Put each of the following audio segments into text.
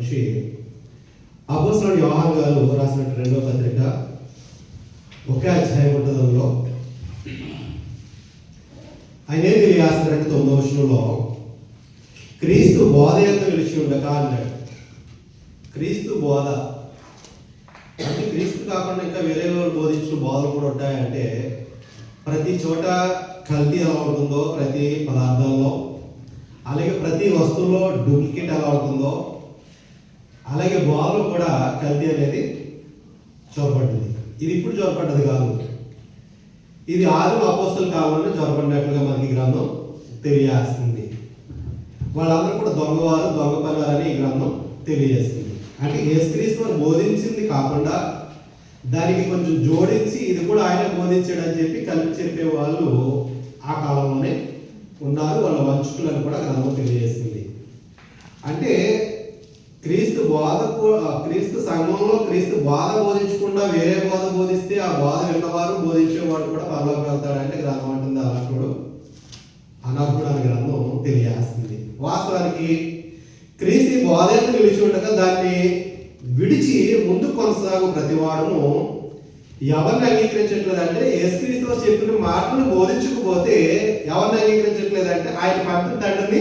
నుంచి అపోస్తలుడు యోహాను గారు రాసిన 2వ పత్రిక 1వ అధ్యాయం ఉంటుందో ఆయన ఏం తెలియజేస్తారంటే 9వ వచనంలో క్రీస్తు బోధ యొక్క నిలిచి ఉండక అన్నాడు. క్రీస్తు బోధ అంటే క్రీస్తు కాకుండా ఇంకా వేరే వాళ్ళు బోధించిన బోధలు కూడా ఉంటాయంటే ప్రతి చోట కల్తీ ఎలా ఉంటుందో ప్రతి పదార్థంలో, అలాగే ప్రతి వస్తువులో డూప్లికేట్ ఎలా ఉంటుందో అలాగే బోధలో కూడా కల్తీ అనేది చొరబడ్డది. ఇది ఇప్పుడు చొరబడ్డది కాదు, ఇది ఆదిమ అపోస్తల కాలంలో చొరబడినట్లుగా మనకి గ్రంథం తెలియజేస్తుంది. వాళ్ళందరూ కూడా దొంగవారు దొంగ పనివారని ఈ గ్రంథం తెలియజేస్తుంది. అంటే యేసుక్రీస్తు వారు బోధించింది కాకుండా దానికి కొంచెం జోడించి ఇది కూడా ఆయన బోధించాడు అని చెప్పి కలిపి చెప్పే వాళ్ళు ఆ కాలంలోనే ఉన్నారు. వాళ్ళ వంచుకులను కూడా గ్రంథం తెలియజేస్తుంది. అంటే క్రీస్తు సంఘంలో క్రీస్తు బోధ బోధించకుండా వేరే బోధ బోధిస్తే ఆ బోధ విన్నవారు బోధించేవాడు కూడా పరలోకి వెళ్తాడంటే గ్రంథం అంటుంది అనర్హుడు అని గ్రంథం తెలియజేస్తుంది. వాస్తవానికి క్రీస్తు బోధను నిలిచి ఉండగా దాన్ని విడిచి ముందుకు కొనసాగు ప్రతివాడును ఎవరిని అంగీకరించట్లేదంటే యేసుక్రీస్తు చెప్పిన మాటను బోధించకపోతే ఎవరిని అంగీకరించట్లేదంటే ఆయన పంపిన తండ్రిని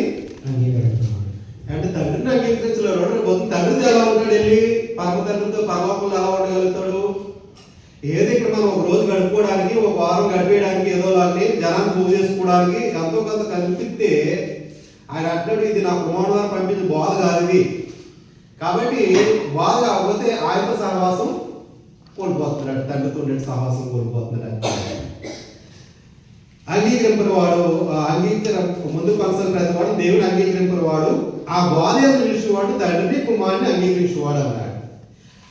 అంగీకరిస్తున్నాడు. అంటే తండ్రిని అంగీకరించలేడు. తండ్రితో ఎలా ఉంటాడు, వెళ్ళి పరమ తండ్రితో పరలోకంలో ఎలా ఉండగలుగుతాడు? ఏది ఇక్కడ మనం ఒక రోజు గడుపుకోవడానికి ఒక వారం గడిపేయడానికి ఏదో లాంటి జనాన్ని పూజ చేసుకోవడానికి ఎంతో కొంత కనిపిస్తే ఆయన అంటాడు ఇది నా కుమారుడు గారు పంపించిన బోధ కాదు ఇది. కాబట్టి బోధ కాకపోతే ఆయనతో సహవాసం కోల్పోతున్నాడు, తండ్రితో ఉండే సహవాసం కోల్పోతున్నాడు. అంగీకరించిన వాడు ముందు కొనసాగిన వాడు దేవుని అంగీకరించిన వాడు ఆ బోధ నిలిచేవాడు తండ్రిని కుమారుని అంగీకరించేవాడు అన్నాడు.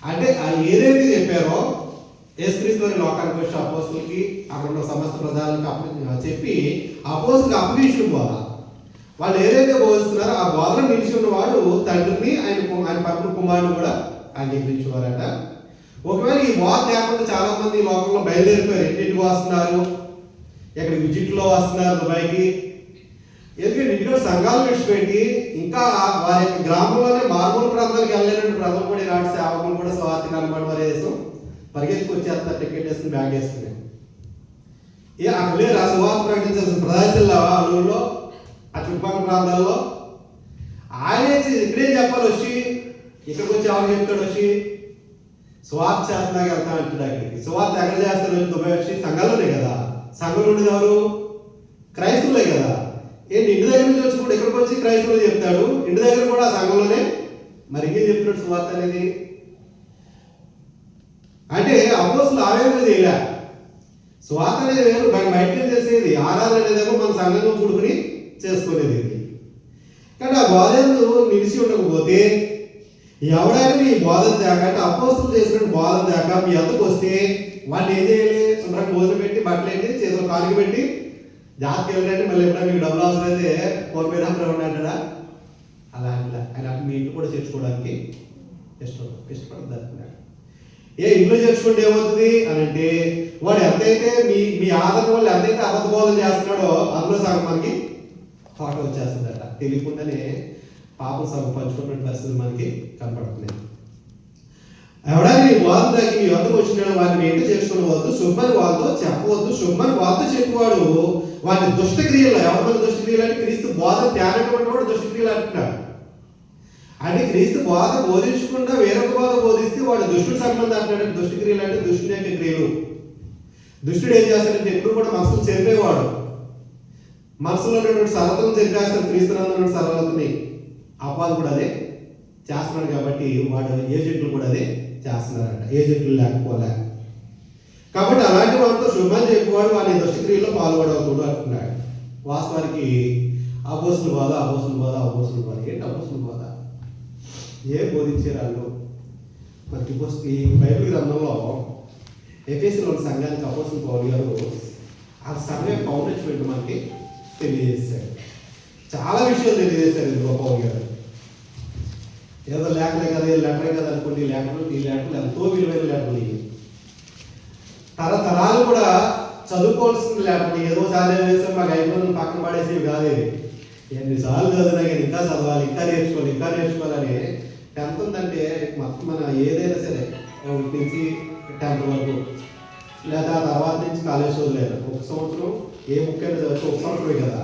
అంటే ఏదైతే చెప్పారో యేసుక్రీస్తు వారి లోకానికి వచ్చి అపోస్తులకి అక్కడ ఉన్న సమస్త ప్రజలకు చెప్పి అపోస్తులకు అప్పగించిన బోధ వాళ్ళు ఏదైతే బోధిస్తున్నారో ఆ బోధలో నిలిచి ఉన్నవాడు తండ్రిని ఆయన పక్కన కుమారుని కూడా అంగీకరించేవారట. ఒకవేళ ఈ బోధ లేకుండా చాలా మంది లోకంలో బయలుదేరిపోయారు. ఇంటికి వస్తున్నారు, ఎక్కడ విజిట్లో వస్తున్నారు దుబాయ్కి. ఎందుకంటే ఇంటిలో సంఘాలు విడిచిపెట్టి ఇంకా వారి యొక్క గ్రామంలోనే మారుమూల ప్రాంతాలకు వెళ్ళలేనట్టు ప్రజలు కూడా ఇలాంటి సేవకులు కూడా స్వాతి కనబడి వారి వేసాం పరిగెత్తుకు వచ్చేస్తారు, టికెట్ వేసుకుని బ్యాగ్ వేసుకుని అక్కడ లేరు. ఆ సువార్త ప్రకటించాల్సిన ప్రదేశాల్లో అల్లూరులో ఆ చుట్టుపక్కల ప్రాంతాల్లో ఆయనే ఇక్కడేం చెప్పాలి, వచ్చి ఇక్కడికి వచ్చి ఎవరు చెప్తాడు, వచ్చి సువార్త చేస్తున్నాక వెళ్తా అంటాడు. అక్కడికి సువార్త ఎక్కడ చేస్తాడు, దుబాయ్ వచ్చి సంఘాల్లోనే కదా. సంఘంలో ఉండేది ఎవరు? క్రైస్తవులే కదా. ఏంటి ఇంటి దగ్గర నుంచి వచ్చి కూడా ఇక్కడికి వచ్చి క్రైస్తవులు చెప్తాడు, ఇంటి దగ్గర కూడా సంఘంలోనే మరి ఇంకేం చెప్తున్నాడు సువార్త అనేది. అంటే అపోస్తులు ఆవేదన చేయలే. సువార్త అనేది వేరు, బయటకు చేసేది. ఆరాధన అనేదేమో మన సంఘంలో కూడుకుని చేసుకునేది. కానీ ఆ బోధనలు నిలిచి ఉండకపోతే ఎవడైనా మీ బోధన దాకా అంటే అపోస్తులు చేసిన బోధన దాకా మీ అంతకు వస్తే వాడిని ఏం చేయాలి? శుభ్రంగా భోజనం పెట్టి బట్టలు ఏంటి చేతులు కాలికి పెట్టి జాతికి వెళ్ళండి, మళ్ళీ ఎప్పుడైనా మీకు డబ్బులు అవసరం అయితే కోల్పోయినప్పుడు ఉంటాడా? అలా అట్లా ఆయన మీ ఇంట్లో కూడా చేర్చుకోవడానికి ఇష్టపడుతున్నాడు. ఇంట్లో చేర్చుకుంటే ఏమవుతుంది అని అంటే వాడు ఎంతైతే మీ ఆదరణ వల్ల ఎంతైతే అబద్ధ బోధన చేస్తున్నాడో అందులో సగం మనకి ఫోటో వచ్చేస్తుందట. తెలియకుండానే పాపం సగం పంచుకున్న పరిస్థితి మనకి కనపడుతుంది. ఎవడైనా నీ బోధన తగ్గి మీ వద్దకు వచ్చిన వాటిని ఏంటో చేసుకునేవద్దు, శుభ్రని వాళ్ళతో చెప్పవద్దు. శుభ్రని వాళ్ళతో చెప్పేవాడు వాటి దుష్టక్రియలు, ఎవరి దుష్టక్రియలు అంటే క్రీస్తు బోధన తేనటువంటి వాడు దుష్టక్రియలు అంటున్నాడు. అంటే క్రీస్తు బోధ బోధించకుండా వేరొక బోధ బోధిస్తే వాడు దుష్టుడు సంబంధం అంటున్నాడు. దుష్టక్రియలు అంటే దుష్టుని యొక్క క్రియలు. దుష్టుడు ఏం చేస్తాడంటే ఎప్పుడు కూడా మనసులు చెరిపేవాడు. మనసులో ఉన్నటువంటి సరళతను చెరిపేస్తాడు. క్రీస్తునందున్న సరళతని అపాలు కూడా అదే చేస్తున్నాడు. కాబట్టి వాడు ఏజెంట్లు కూడా అదే చేస్తున్నారంట, ఏజెంట్లు లేకపోలే. కాబట్టి అలాంటి వాళ్ళతో శుభ్రం చెప్పేవాడు వాడి దుష్టక్రియలో పాల్గొడవకూడదు అంటున్నాడు. వాస్తవానికి అపోస్తుల బోధ ఏంటి అపోస్తుల బోధ? ఏం బోధించారు వాళ్ళు? మనకి ఈ బైబిల్ గ్రంథంలో ఎఫెసీలోని సంఘానికి అపోస్తుల పౌలు గారు ఆ సంఘం ఫౌండేషన్ మనకి తెలియజేశారు. చాలా విషయాలు తెలియజేశారు ఇందులో పౌలు గారు. ఏదో లేఖలే కదా, లెటరే కదా అనుకోండి. ఈ లేఖలు ఎంతో విలువైన లేఖలు. తరతరాలు కూడా చదువుకోవాల్సిన లేఖలు. ఏదో సాధ్యం చేస్తే మాకు అయిపోయింది పక్కన పడేసేవి కాదేవి. ఎన్నిసార్లు చదివినా ఇంకా చదవాలి, ఇంకా నేర్చుకోవాలని 10th ఉందంటే మొత్తం మన ఏదైనా సరే 1 నుంచి 10th వరకు, లేదా ఆ తర్వాత నుంచి కాలేజ్ చదువులేదు, ఒక సంవత్సరం ఏ బుక్ అయినా చదివితే ఒక సంవత్సరమే కదా.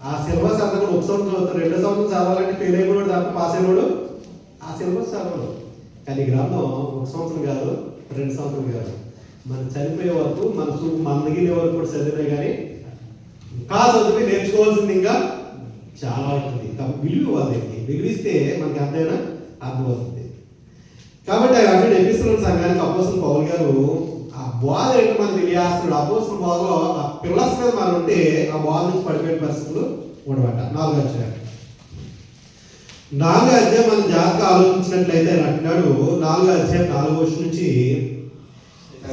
ఆ సిలబస్ అంతా కూడా ఒక సంవత్సరం చదువుతారు. 2వ సంవత్సరం చదవాలంటే ఫెయిల్ అయిపోయాడు తప్ప పాస్ అయినాడు ఆ సిలబస్ చదవడు. కానీ గ్రంథం 1 సంవత్సరం కాదు, 2 సంవత్సరం కాదు, మనం చనిపోయే వరకు మన మిగిలే వరకు కూడా చదివినా కానీ ఇంకా చదివి నేర్చుకోవాల్సింది ఇంకా చాలా ఉంటుంది. కాబట్టి విలువ వాళ్ళకి విలువిస్తే మనకి అంతైనా అర్థమవుతుంది. కాబట్టి అక్కడ ఎపిసోడ్ సంఘానికి అపోస్తలుడు పౌలు గారు ఆ బోధ ఏంటో మనకి తెలియాల్సిన అపోస్తలుడు బోధలో ఆ పిల్లర్స్ మీద మనం ఉంటే ఆ బోధ నుంచి పడిపోయిన పరిస్థితులు ఉండబట్ట. 4వ అధ్యాయం మనం జాగ్రత్తగా ఆలోచించినట్లయితే అంటున్నాడు. 4వ అధ్యాయం 4వ వచనం నుంచి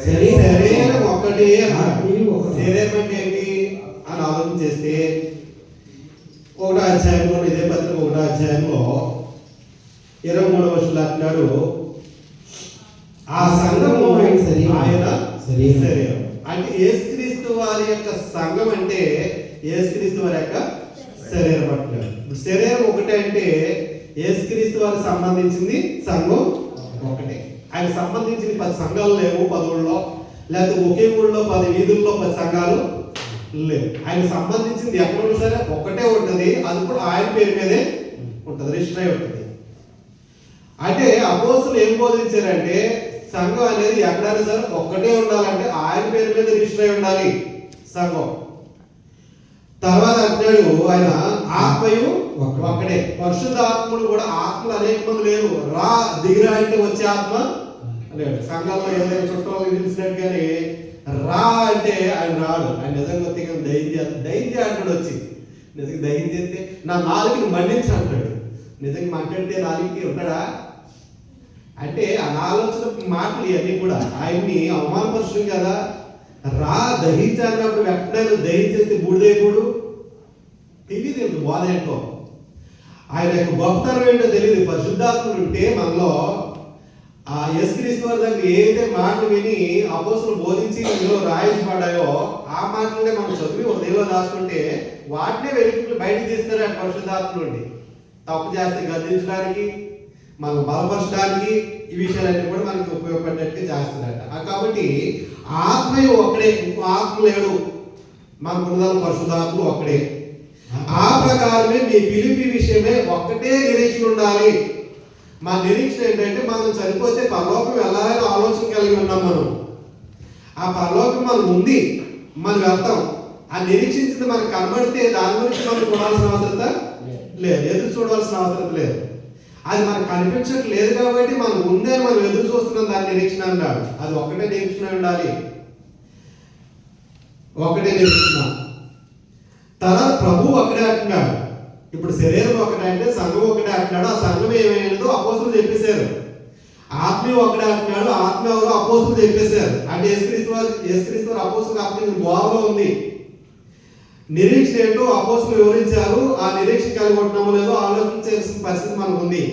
శరీరం ఒక్కటే, శరీరం అంటే ఏంటి అని ఆలోచన చేస్తే 1వ అధ్యాయంలో ఇదే పత్రిక 1వ అధ్యాయంలో 23వ వచనంలో అంటున్నాడు ఆ సంఘము ఆయన శరీరం. అంటే యేసుక్రీస్తు వారి యొక్క సంఘం అంటే యేసుక్రీస్తు వారి యొక్క శరీరం అంటున్నాడు. ఇప్పుడు శరీరం ఒకటే అంటే యేసుక్రీస్తు వారికి సంబంధించింది సంఘం ఒకటే. ఆయన సంబంధించిన 10 సంఘాలు లేవు 10 ఊళ్ళో, లేకపోతే ఒకే ఊళ్ళో 10 వీధుల్లో 10 సంఘాలు లేవు. ఆయన సంబంధించింది ఎక్కడ సరే ఒకటే ఉంటుంది. అది కూడా ఆయన పేరు మీదే ఉంటుంది, రిజిస్టర్ అయి ఉంటుంది. అంటే అపోస్తలులు ఏం బోధించారంటే సంఘం అనేది ఎక్కడైనా సరే ఒక్కటే ఉండాలంటే ఆయన పేరు మీద రిజిస్టర్ అయి ఉండాలి సంఘం. తర్వాత అంటాడు ఆయన ఆత్మయు ఒక్కడే. పరిశుద్ధ ఆత్మలు కూడా ఆత్మలు అనేక మంది లేరు. రా దిగిరా అంటే వచ్చే ఆత్మ లేడు. సంఘంలో ఏదైనా చుట్టాలు తెలిసినట్టు కానీ రా అంటే ఆయన రాడు. ఆయన నిజంగా దైత్య అంటాడు వచ్చి. నిజంగా దైత్యం చేస్తే నా నాలుగుని మండించి అంటాడు. నిజంగా మాట్లాడితే నాలుగుకి ఉంటాడా అంటే ఆ ఆలోచన మాటలు ఇవన్నీ కూడా ఆయన్ని అవమానపరుస్తుంది కదా. రా దహించాలన్నప్పుడు వెంటనే దహించేస్తే బూడిదైపోడు తెలియదు. బాధ ఏంటో ఆయన యొక్క గొప్పతనం ఏంటో తెలియదు. పరిశుద్ధాత్ముడు ఉంటే మనలో ఆ యేసుక్రీస్తు వారి దగ్గర ఏదైతే మాటలు విని అపోస్తలులు బోధించి ఇందులో రాయించబడ్డాయో ఆ మాటలనే మనం చదివి ఒక దేవులో దాచుకుంటే వాటినే వెలుగులు బయటకు తీస్తారు. ఆ పరిశుద్ధాత్మ నుండి తప్పు చేస్తే గద్దించడానికి, మనం బలపరచడానికి, ఈ విషయాలన్నీ కూడా మనకి ఉపయోగపడేట్టుగా చేస్తున్నారట. కాబట్టి ఆత్మయు ఒక్కడే, ఇంకో ఆత్మ లేడు. మనకున్న పరిశుద్ధాత్మ ఒక్కడే. ఆ ప్రకారమే మీ పిలిపి విషయమే ఒక్కటే నిరీక్షణ ఉండాలి. మా నిరీక్షణ ఏంటంటే మనం చనిపోతే పరలోకం వెళ్ళాలని ఆలోచన కలిగి ఉన్నాం. మనం ఆ పరలోకం మనం ఉంది, మనం వెళ్తాం. ఆ నిరీక్షించింది మనకు కనబడితే దాని గురించి మనం చూడాల్సిన అవసరం లేదు, ఎదురు చూడాల్సిన అవసరం లేదు. అది మనకు కనిపించట్లేదు కాబట్టి మనం ఉందే మనం ఎదురు చూస్తున్నాం. దాని నిరీక్షణ అన్నాడు. అది ఒకటే నిరీక్షణ ఉండాలి, ఒకటే నిరీక్షణ. తర్వాత ప్రభు ఒకటే అంటున్నాడు. ఇప్పుడు శరీరం ఒకటే అంటే సంఘం ఒకటే అంటున్నాడు. ఆ సంఘం ఏమైనదో అపోస్తలులు చెప్పేశారు. ఆత్మ ఒకటే అంటున్నాడు. ఆత్మ ఎవరో అపోస్తలులు చెప్పేశారు. అంటే యేసుక్రీస్తు వారు అపోస్తలులు కాబట్టి బోధలో ఉంది. నిరీక్షణ ఏంటో అపోస్తలులు వివరించారు. ఆ నిరీక్షణ కలిగి ఉంటున్నామో లేదో ఆలోచించాల్సిన పరిస్థితి మనకు ఉంది.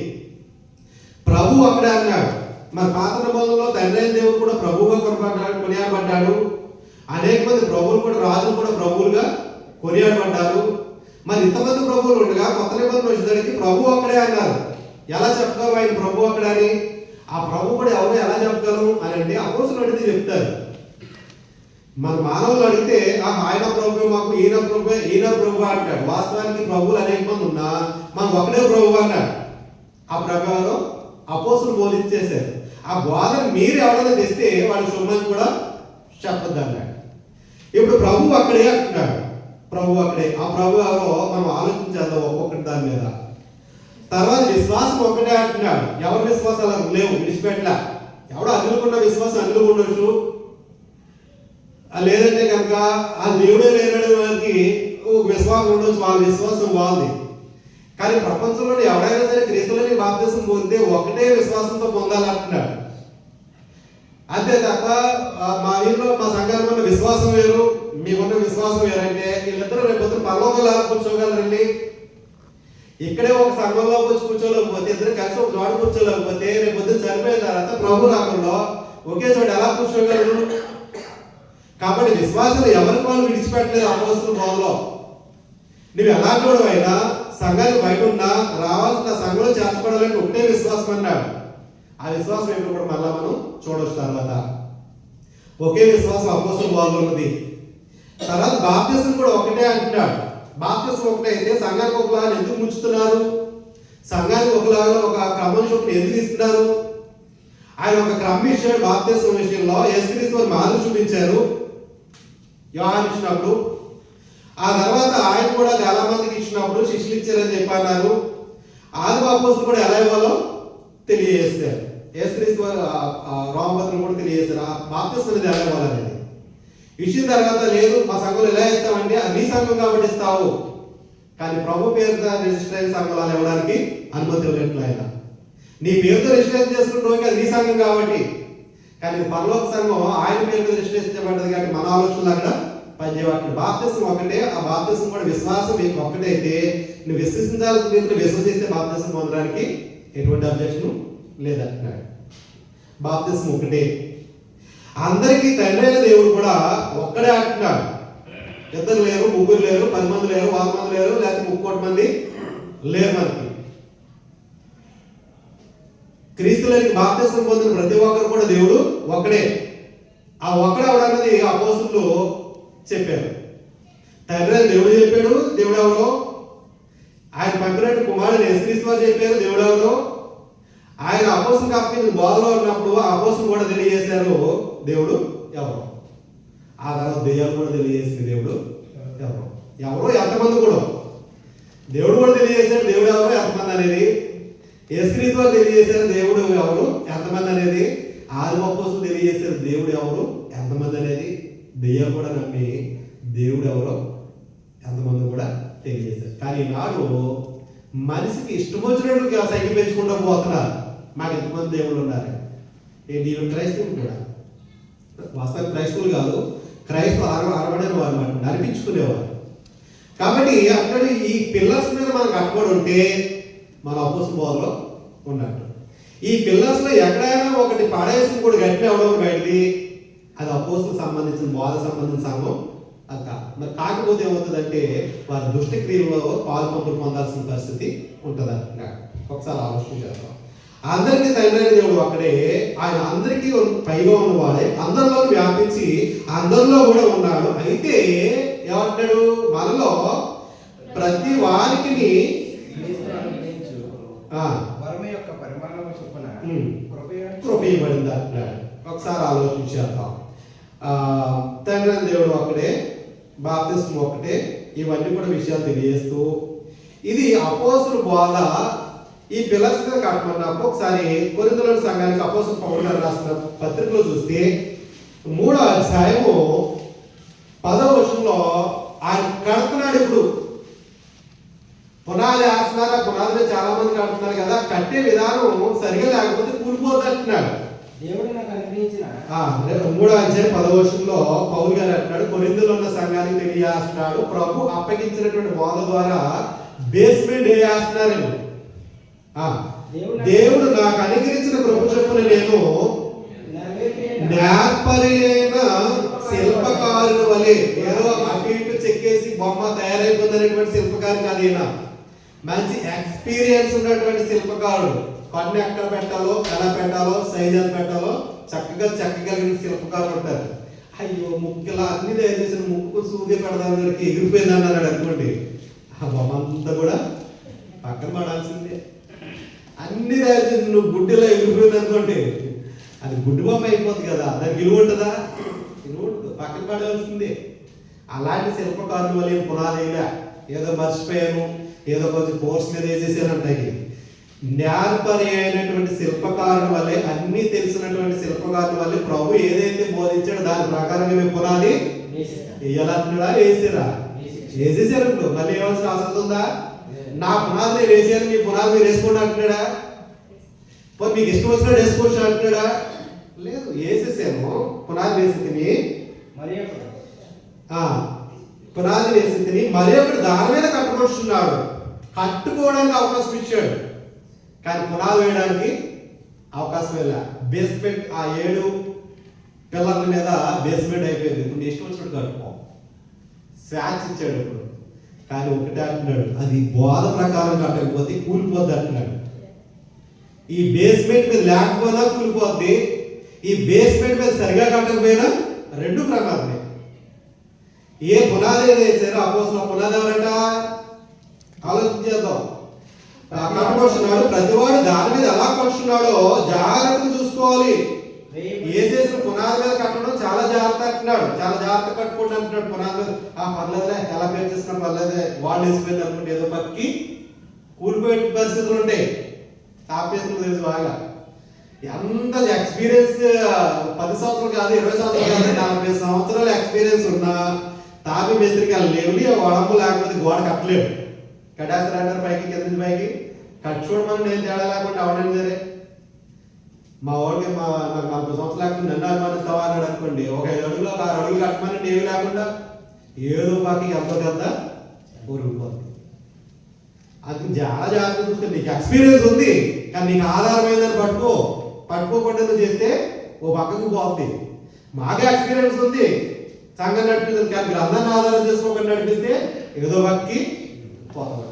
ప్రభు అక్కడే అన్నాడు. మరి పాత నిబంధనలో తండ్రి అయిన దేవుడు కూడా ప్రభువుగా కొనియాడబడ్డాడు. అనేక మంది ప్రభువులు కూడా, రాజులు కూడా ప్రభువులుగా కొనియాడబడ్డారు. మరి ఇంతమంది ప్రభువులు ఉండగా కొత్త నిబంధన వచ్చేసరికి ప్రభు అక్కడే అన్నారు. ఎలా చెప్పగలరు ఆయన ప్రభు అక్కడే అని? ఆ ప్రభు కూడా ఎవరు ఎలా చెప్పగలరు అని అంటే అపోస్తలులు అడిగితే చెప్తారు. మన మానవులు అడిగితే ఆయన ప్రభు మాకు ఈయన ప్రభు అంటాడు. వాస్తవానికి ప్రభువులు అనేక మంది ఉన్నా మనకు ఒకటే ప్రభు అన్నాడు. ఆ ప్రభావం అపోస్తలులు బోధించేశారు. ఆ బోధన మీరు ఎవరైనా తెస్తే వాళ్ళ సొమ్మని కూడా చెప్పొద్దు అన్నాడు. ఇప్పుడు ప్రభు అక్కడే అంటున్నాడు. ప్రభు అక్కడే. ఆ ప్రభు ఎవరో మనం ఆలోచించేద్దాం ఒక్కొక్కటి దాని మీద. తర్వాత విశ్వాసం ఒకటే అంటున్నాడు. ఎవరి విశ్వాసాలు లేవు, విడిచిపెట్టలే. ఎవడో అందుకున్న విశ్వాసం అందులో ఉండొచ్చు, లేదంటే కనుక ఆ దేవుడే లేనని వారికి విశ్వాసం ఉండొచ్చు, వాళ్ళ విశ్వాసం వాళ్ళది. కానీ ప్రపంచంలో ఎవరైనా సరే క్రీస్తులని బాప్తిసం పొందితే ఒకటే విశ్వాసంతో పొందాలంటున్నాడు. అంతే తప్ప మా వీరిలో మా సంఘాలలో ఉన్న విశ్వాసం వేరు, మీకున్న విశ్వాసం వేరంటే వీళ్ళిద్దరూ రేపు పరలోకంలో ఎలా కూర్చోగలరండి? ఇక్కడే ఒక సంఘంలో వచ్చి కూర్చోలేకపోతే, ఇద్దరు కలిసి ఒక చోట కూర్చోలేకపోతే రేపు పొద్దున్న చనిపోయిన తర్వాత ప్రభు రాకుండా ఒకే చోట ఎలా కూర్చోగలరు? కాబట్టి విశ్వాసాలు ఎవరికి వాళ్ళు విడిచిపెట్టలేదు అపోస్తలుల బోధలో. నువ్వు ఎలాంటి వాడు అయినా సంఘానికి బయట ఉన్నా రావాల్సిన సంఘంలో చేర్చబడాలంటే ఒకటే విశ్వాసం అన్నాడు. ఆ విశ్వాసం ఏంటో కూడా మళ్ళా మనం చూడొచ్చు. తర్వాత ఒకే విశ్వాసం అపోస్తలుల బోధలో ఉన్నది. తర్వాత బాప్తిసం కూడా ఒకటే అంటున్నాడు. బాప్తిసం ఒకటే అయితే సంఘానికి ఒకలాగా ఎందుకు ముంచుతున్నారు? సంఘానికి ఒకలాగా ఒక క్రమం చొప్పున ఎందుకు ఇస్తున్నారు? ఆయన ఒక క్రమం ఇచ్చాడు. బాప్తిసం విషయంలో యేసుక్రీస్తు వారు మాదిరి చూపించారు యోహాను ఇచ్చినప్పుడు. ఆ తర్వాత ఆయన కూడా చాలా మందికి ఇచ్చినప్పుడు శిష్యులు ఇచ్చారని చెప్పన్నారు. ఆది అపోస్తలులు కూడా ఎలా ఇవ్వాలో తెలియజేస్తారు. యేసుక్రీస్తు వారు రోమపత్రులు కూడా తెలియజేస్తారు ఆ బాప్తిసం అనేది ఎలా ఇవ్వాలనేది. ఇచ్చిన తర్వాత లేదు మా సంఘంలో ఎలా ఇస్తామంటే అది నీ సంఘం కాబట్టి ఇస్తావు, కానీ ప్రభు పేరుతో రిజిస్టర్ అయిన సంఘాలు ఇవ్వడానికి అనుమతి ఇవ్వట్లేదు. ఆయన నీ పేరుతో రిజిస్ట్రేషన్ చేసుకుంటే అది నీ సంఘం కాబట్టి, కానీ పరలోక సంఘం ఆయన పేరుతో రిజిస్ట్రేషన్ చేయబడ్డది కాబట్టి మన ఆలోచనలు అక్కడ పనిచేయబట్టింది. బాప్తిసం ఒకటే, ఆ బాప్తిసం కూడా విశ్వాసం ఒక్కటైతే నువ్వు విశ్వసించాల్సిన రీతిలో విశ్వసిస్తే బాప్తిసం పొందడానికి ఎటువంటి అబ్జెక్షన్ లేదంటున్నాడు. బాప్తిసం ఒకటే, అందరికీ తండ్రి అయిన దేవుడు కూడా ఒక్కడే అంటున్నాడు. ఇద్దరు లేరు, ముగ్గురు లేరు, 10 మంది లేరు, 100 మంది లేరు, లేకపోతే 3 కోట్ల మంది లేరు. మనకి క్రీస్తులోకి బాప్తిసం పొందిన ప్రతి ఒక్కరు కూడా దేవుడు ఒక్కడే. ఆ ఒక్కడే అవడన్నది అపోస్తలులు చెప్పారు. తండ్రి అని దేవుడు చెప్పాడు, దేవుడు ఎవరో. ఆయన పంపినట్టు కుమారుడు యేసుక్రీస్తు వారు చెప్పారు, దేవుడు ఎవరో. ఆయన అపోస్తలులకు అప్పగించిన బోధలో ఉన్నప్పుడు ఆ అపోస్తలులు కూడా తెలియజేశారు దేవుడు ఎవరో. ఆ తర్వాత దెయ్యాలు కూడా తెలియజేసింది దేవుడు ఎవరో. ఎవరో ఎంతమంది కూడా దేవుడు కూడా తెలియజేశాడు దేవుడు ఎవరో ఎంతమంది అనేది. యేసుక్రీస్తు వారు తెలియజేశారు దేవుడు ఎవరు ఎంతమంది అనేది. ఆది అపోస్తలులు తెలియజేశారు దేవుడు ఎవరు ఎంతమంది అనేది. దెయ్యాలు కూడా నమ్మి దేవుడు ఎవరో ఎంతమంది కూడా తెలియజేశారు. కానీ ఈనాడు మనిషికి ఇష్టం వచ్చినట్టు సైకిల్ పెంచుకుంటూ పోతున్నారు. మాకు ఎంతమంది దేవుళ్ళు ఉన్నారు ఏంటి? క్రైస్తవులు కూడా వాస్తవ క్రైస్తవులు కాదు, క్రైస్తవ అరవడని వారు మాట నడిపించుకునేవారు. కాబట్టి అక్కడ ఈ పిల్లర్స్ మీద మనం కట్టుబడి ఉంటే మన అపోస్తలుల బోధలో ఉన్నట్టు. ఈ పిల్లర్స్ లో ఎక్కడైనా ఒకటి పడేసి కూడా గట్టి అవడం బయటిది, అది అపోస్తలులకు సంబంధించిన బోధ సంబంధించిన సంఘం అది కాదు. మరి కాకపోతే ఏమవుతుందంటే వారి దుష్ట క్రియలో పాల్పొందులు పొందాల్సిన పరిస్థితి ఉంటుంది అంటున్నాడు. ఒకసారి ఆలోచన చేద్దాం. అందరికీ తండ్రి అయిన దేవుడు అక్కడే, ఆయన అందరికీ పైగా ఉన్నవాడే, అందరిలో వ్యాపించి అందరిలో కూడా ఉన్నాడు. అయితే ఏమంటాడు? మనలో ప్రతి వారికి కృప ఇవ్వబడింది అంటున్నాడు. ఒకసారి ఆలోచించేద్దాం. తండ్రి అయిన దేవుడు అక్కడే, బాప్తిసం ఒకటే, ఇవన్నీ కూడా విషయాలు తెలియజేస్తూ ఇది అపోస్తలుల బోధ. ఈ పిల్లర్స్ మీద కట్టమన్నప్పుడు ఒకసారి కొరింథీయుల సంఘానికి అపోస్తలుడు పౌలు గారు రాసిన పత్రికలో చూస్తే 3వ అధ్యాయము 10వ వచనంలో ఆయన కడుతున్నాడు. ఇప్పుడు పునాది వేస్తున్నారు, ఆ పునాది మీద చాలా మంది కడుతున్నారు కదా, కట్టే విధానం సరిగా లేకపోతే కూలిపోద్ది అంటున్నాడు. 3వ అధ్యాయం 10వ వచనంలో పౌలు గారు అంటున్నాడు, కొరింథీయులో ఉన్న సంఘానికి తెలియజేస్తున్నాడు, ప్రభు అప్పగించినటువంటి బోధ ద్వారా బేస్మెంట్ వేస్తున్నారు. దేవుడు నాకు అనుగ్రహించిన కృప చొప్పున నేను నేర్పరైన శిల్పకారుని వలె, ఏదో అటు ఇటు చెక్కేసి బొమ్మ తయారైపోతున్నటువంటి శిల్పకారు కాదు. ఈయన మంచి ఎక్స్పీరియన్స్ ఉన్నటువంటి శిల్పకారుడు. పన్ను ఎక్కడ పెట్టాలో, ఎలా పెట్టాలో, సైజ్ ఎంత పెట్టాలో చక్కగా చెక్కగలిగిన శిల్పకారులు ఉంటారు. అయ్యో ముక్కలా అన్ని తయారు చేసిన ముక్కు సూది పెడదానికి ఎగిరిపోయింది అన్నాడు అనుకోండి, ఆ బొమ్మ అంతా కూడా పక్కన పడాల్సిందే. అన్ని తయారు చేసి నువ్వు గుడ్డిలో ఎగిరిపోయింది అనుకోండి, అది గుడ్డి బొమ్మ అయిపోతుంది కదా, దానికి విలువ ఉంటుందా? విలువ ఉంటుంది, పక్కన పడాల్సిందే. అలాంటి శిల్పకారులు వల్ల పునాదేలా ఏదో మర్చిపోయాను, ఏదో కొంచెం కోర్స్ మీద వేసేసాను అంటాయి. జ్ఞానపరి అయినటువంటి శిల్పకారుల వల్లే, అన్ని తెలిసినటువంటి శిల్పకారుల వల్లే ప్రభు ఏదైతే బోధించాడో దాని ప్రకారంగా మేము పునాది వేయాలంటున్నాడా? వేసారా? వేసేసారు. ఇప్పుడు మళ్ళీ ఏమవలసిన అవసరం ఉందా? నా పునాది నేను వేసాను, మీ పునాది మీరు వేసుకోండి అంటున్నాడా? మీకు ఇష్టం వచ్చినట్టు వేసుకోవచ్చు అంటున్నాడా? లేదు, వేసేసాము. పునాది వేసి తిని పునాది వేసి తిని మరి ఒకటి దాని మీద కట్టుకొస్తున్నాడు. కట్టుకోవడానికి అవకాశం ఇచ్చాడు, కానీ పునాది వేయడానికి అవకాశం వెళ్ళా. బేస్మెంట్ ఆ 7 పిల్లర్ల మీద బేస్మెంట్ అయిపోయింది. ఇప్పుడు ఇష్టం వచ్చినట్టు కట్టుకో, స్వాచ్ ఇచ్చాడు ఇప్పుడు. కానీ ఒకటే అంటున్నాడు, అది బోధ ప్రకారం కట్టకపోతే కూలిపోద్ది అంటున్నాడు. ఈ బేస్మెంట్ మీద లేకపోయినా కూలిపోద్ది, ఈ బేస్మెంట్ మీద సరిగా కట్టకపోయినా రెండు ప్రకారమే. ఏ పునాది వేసారో అపోస్తలుల పునాది ఎవరట ఆలోచించేద్దాం. కట్టుకొస్తున్నాడు, ప్రతివాడు దాని మీద ఎలా కట్టున్నాడో జాగ్రత్తగా చూసుకోవాలి. వేసేసిన పునాది మీద కట్టడం చాలా జాగ్రత్త అంటున్నాడు, చాలా జాగ్రత్త కట్టుకోండి అంటున్నాడు. పునాది మీద పర్లేదులే, ఎలా పేరు చేసినా పర్లేదే, వాళ్ళు వేసిపోయింది అనుకుంటే ఏదో పక్కి కూలిపోయే పరిస్థితులు ఉంటాయి. తాపేసులు తెలుసు బాగా, ఎంత ఎక్స్పీరియన్స్ 10 సంవత్సరాలు కాదు, 20 సంవత్సరాలు కాదు, 40 సంవత్సరాల ఎక్స్పీరియన్స్ ఉన్నా తాపి మేస్త్రికి వాళ్ళు లేవుని వడము లేకపోతే గోడ కట్టలేడు. కట్టేస్తారు పైకి కింద నుంచి పైకి కట్ చూడమని నేను తేడా లేకుండా అవడం సరే. మా వాడికి నాకు 40 సంవత్సరాలు నన్ను అనుమానిస్తావా అన్నాడు అనుకోండి, ఒక 5 అడుగులు 6 అడుగులు కట్టమని ఏమి లేకుండా ఏదో పక్కకి ఎంత ఊరిపోతుంది. అది చాలా జాగ్రత్త చూసుకుని, నీకు ఎక్స్పీరియన్స్ ఉంది కానీ నీకు ఆధారమైందని పట్టుకోకుండా నువ్వు చేస్తే ఓ పక్కకు పోతుంది. మాకే ఎక్స్పీరియన్స్ ఉంది, సంఘం నడిపిస్తుంది కానీ గ్రంథాన్ని ఆధారం చేసుకోకుండా నడిపిస్తే ఏదో పక్కకి పోతాడు.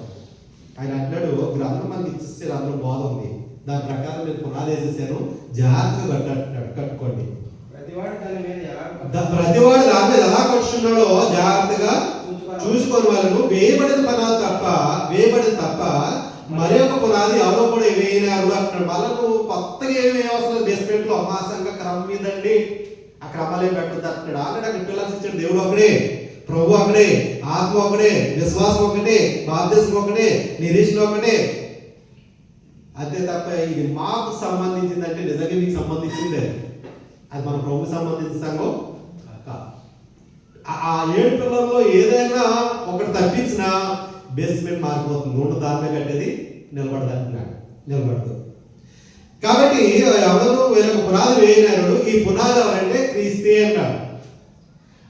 ఆయన అంటాడు, గ్రంథం మనకి ఇచ్చిస్తే అందులో బోధ ఉంది, దాని ప్రకారం నేను పునాది వేసేసాను, జాగ్రత్తగా కట్టుకోండి. ప్రతివాడు దాని మీద ఎలా కట్టున్నాడో జాగ్రత్తగా చూసుకొని వాళ్ళను వేయబడిన తప్ప మరి ఒక పునాది ఎవరో కూడా వేయనారు అంటున్నాడు. వాళ్ళకు కొత్తగా ఏమి అవసరం బేస్మెంట్ లో అమాసంగా క్రమం మీదండి, ఆ క్రమాలే పెట్టద్దు అంటున్నాడు. ఆల్రెడీ అక్కడ పిల్లలు ఇచ్చాడు. దేవుడు ఒకడే, ప్రభు ఒకడే, ఆత్మ ఒకటే, విశ్వాసం ఒకటే, బాప్తిస్మం ఒకటే, నిరీక్షణ ఒకటే. అంతే తప్ప ఇది మాకు సంబంధించిందంటే నిజంగా మీకు సంబంధించిందే, అది మన ప్రభుకి సంబంధించిన సంఘం కాదు. ఆ 7 పిల్లల్లో ఏదైనా ఒకటి తప్పించినా బేస్మెంట్ మారిపోతుంది, నూనె దారిలో కట్టేది నిలబడదు. కాబట్టి ఎవరు వీళ్ళకి పునాది వేయనారు. ఈ పునాది ఎవరంటే క్రీస్తే అన్నాడు.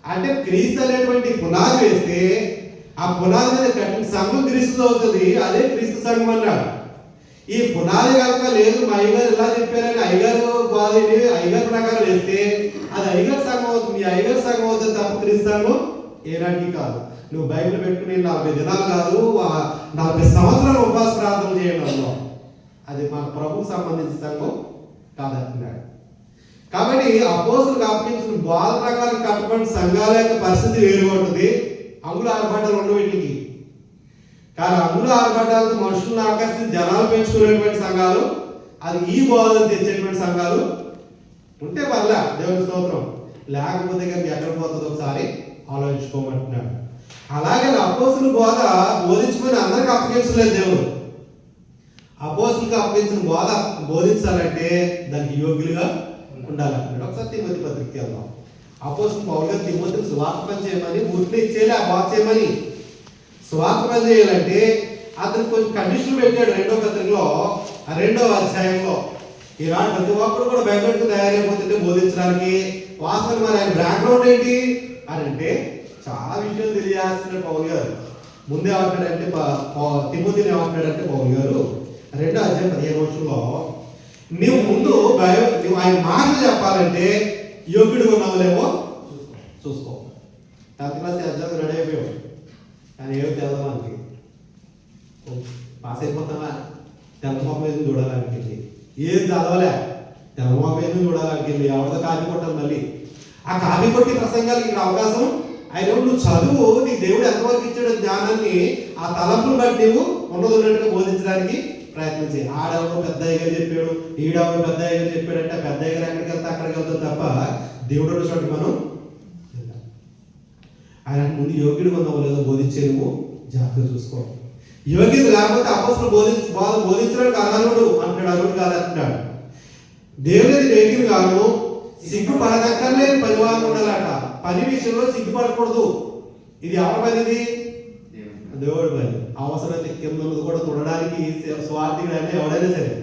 అంటే క్రీస్తు అనేటువంటి పునాది వేస్తే ఆ పునాది మీద కట్టిన సంఘం క్రీస్తు అవుతుంది, అదే క్రీస్తు సంఘం అన్నాడు. ఈ పునాది కనుక లేదు, మా అయ్యగారు ఇలా చెప్పారని అయ్యగారు బాధని అయ్యగారు ప్రకారం వేస్తే అది అయ్యగారు సంఘం అవుతుంది. మీ అయ్యగారు సంఘం అవుతుంది తప్ప క్రీస్తు సంఘం ఏనాటికి కాదు. నువ్వు బైబిల్ పెట్టుకుని 40 దినాలు కాదు, 40 సంవత్సరాలు ఉపవాస ప్రార్థన చేయడంలో అది మన ప్రభుకు సంబంధించిన సంఘం కాదంటున్నాడు. కాబట్టి అపోస్తలులకు అప్పగించిన బోధ ప్రకారం కట్టుబడిన సంఘాల యొక్క పరిస్థితి వేరుగా ఉంటుంది. అంగుళ ఆర్భాటాలు ఉండవు వీటికి. కానీ అంగుళ ఆర్భాటాలతో మనుషులను ఆకర్షించి జనాలు పెంచుకునేటువంటి సంఘాలు, అది ఈ బోధన తెచ్చేటువంటి సంఘాలు ఉంటే వల్ల దేవుని స్తోత్రం. లేకపోతే కానీ ఎక్కడ పోతుందో ఒకసారి ఆలోచించుకోమంటున్నాడు. అలాగే అపోస్తలుల బోధ బోధించుకొని అందరికి అప్పగించలేదు దేవుడు. అపోస్తలులకు అప్పగించిన బోధ బోధించాలంటే దానికి యోగ్యులుగా ఉండాలంటున్నాడు. ఒకసారి తిమోతి పత్రికకి వెళ్దాం. అపోస్తలుడు పౌలు గారు తిమోతిని సువార్త పని చేయమని, ఊరిని ఇచ్చేయాలి ఆ బోధ చేయమని. సువార్త పని చేయాలంటే అతను కొంచెం కండిషన్లు పెట్టాడు. 2వ పత్రికలో 2వ అధ్యాయంలో ఈనాడు ప్రతి ఒక్కరు కూడా బైబిల్కి తయారైపోతుంటే బోధించడానికి వాస్తవం మరి ఆయన బ్యాక్గ్రౌండ్ ఏంటి అని అంటే చాలా విషయాలు తెలియజేస్తున్నాడు పౌలు గారు. ముందే ఏమంటాడంటే తిమోతిని ఏమంటాడంటే పౌలు గారు 2వ అధ్యాయం 15వ వచనంలో, నువ్వు ముందు నువ్వు ఆయన మాటలు చెప్పాలంటే యోగ్యుడు ఉన్నావులేమో చూసుకో. 10th క్లాస్ ఎగ్జామ్ రెడీ అయిపోయావు కానీ ఏమో తెలదా మనకి, పాస్ అయిపోతామా, తెల్లమొక్క మీద చూడాలనిపించింది, ఏం చదవలే తెల్లమొక్క మీద చూడాలనిపించింది, ఎవరితో కాపీ కొట్టాలి. మళ్ళీ ఆ కాపీ కొట్టి ప్రసంగాలకి ఇక్కడ అవకాశం ఆయన నువ్వు చదువు, నీ దేవుడు ఎంతవరకు ఇచ్చాడు జ్ఞానాన్ని ఆ తలంపును బట్టి నువ్వు ఉన్నట్టుగా బోధించడానికి ప్రయత్నం చేయి. ఆడెవరో పెద్ద అయ్యగారు చెప్పాడు, ఈడెవరో పెద్ద అయ్యగారు చెప్పాడంటే పెద్ద అయ్యగారు ఎక్కడికి వెళ్తే అక్కడికి వెళ్తాం తప్ప దేవుడు ఉన్న చోటు మనం ఆయన ముందు యోగ్యుడు ఉన్నావు లేదో బోధించే నువ్వు జాగ్రత్త చూసుకో. యోగ్యత లేకపోతే అపోస్తలులు బోధించడానికి అర్హుడు అంటాడు, అర్హుడు కాదు అంటున్నాడు. దేవుడిది యోగ్యుడు కాను, సిగ్గుపడనక్కర్లేని పనివాళ్ళు ఉండాలట. పని విషయంలో సిగ్గుపడకూడదు. ఇది ఎవరి పనిది? దేవుడి పని. అవసరమైతే కింద కూడా చూడడానికి స్వార్థికుడు అంటే ఎవడైనా సరే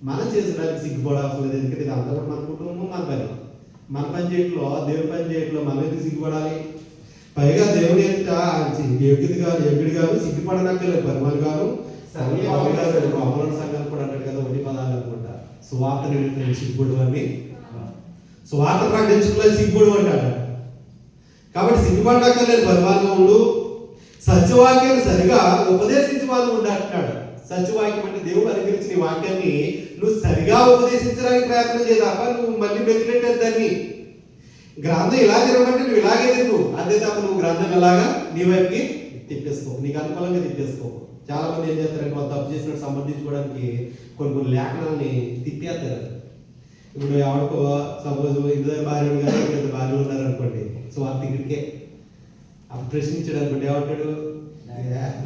మనం చేసడానికి సిగ్గుపడాల్సిన లేదు. ఎందుకంటే ఇది అంతా కూడా మన కుటుంబం, మన పని. మన పని చేయట్లో దేవుడి పని చేయట్లో మనం ఎందుకు సిగ్గుపడాలి? పైగా దేవుని యోగ్యుడు గాను సిగ్గుపడనక్కర్లేదు పరిమాణం గాను అమరణ సంఘాలు కూడా అంటాడు కదా, 1 పదాలు అనుకుంటా. సువార్త నిమిత్తం సిగ్గుడు అని, సువార్త ప్రకటించడంలో సిగ్గుడు అంటాడు. కాబట్టి సిగ్గుపడనక్కర్లేదు పరిమాణంగా ఉండు. సత్యవాక్యాన్ని సరిగా ఉపదేశించే వాళ్ళు ఉండంటున్నాడు. సత్యవాక్యం అంటే దేవుడు అనుగ్రహించిన ఈ వాక్యాన్ని నువ్వు సరిగా ఉపదేశించడానికి ప్రయత్నం చేయ తప్ప నువ్వు మళ్ళీ బెదిరెట్టేది దాన్ని. గ్రంథం ఇలా తిరగమంటే నువ్వు ఇలాగే తిరుగు, అంతే తప్ప నువ్వు గ్రంథం ఎలాగా నీ వైపుకి తిప్పేసుకో, నీకు అనుకూలంగా తిప్పేసుకో. చాలా మంది ఏం చేస్తారంటే వాళ్ళు తప్పు చేసినట్టు సమర్థించుకోవడానికి కొన్ని లేఖనాలని తిప్పేస్తారు. ఇప్పుడు ఎవరికో సపోజ్ ఇద్దరు భార్యలు కానీ ఇద్దరు భార్యలు ఉన్నారు అనుకోండి, సో ఆ తిరిగికే అప్పుడు ప్రశ్నించాడు అనుకోండి, ఏమంటాడు,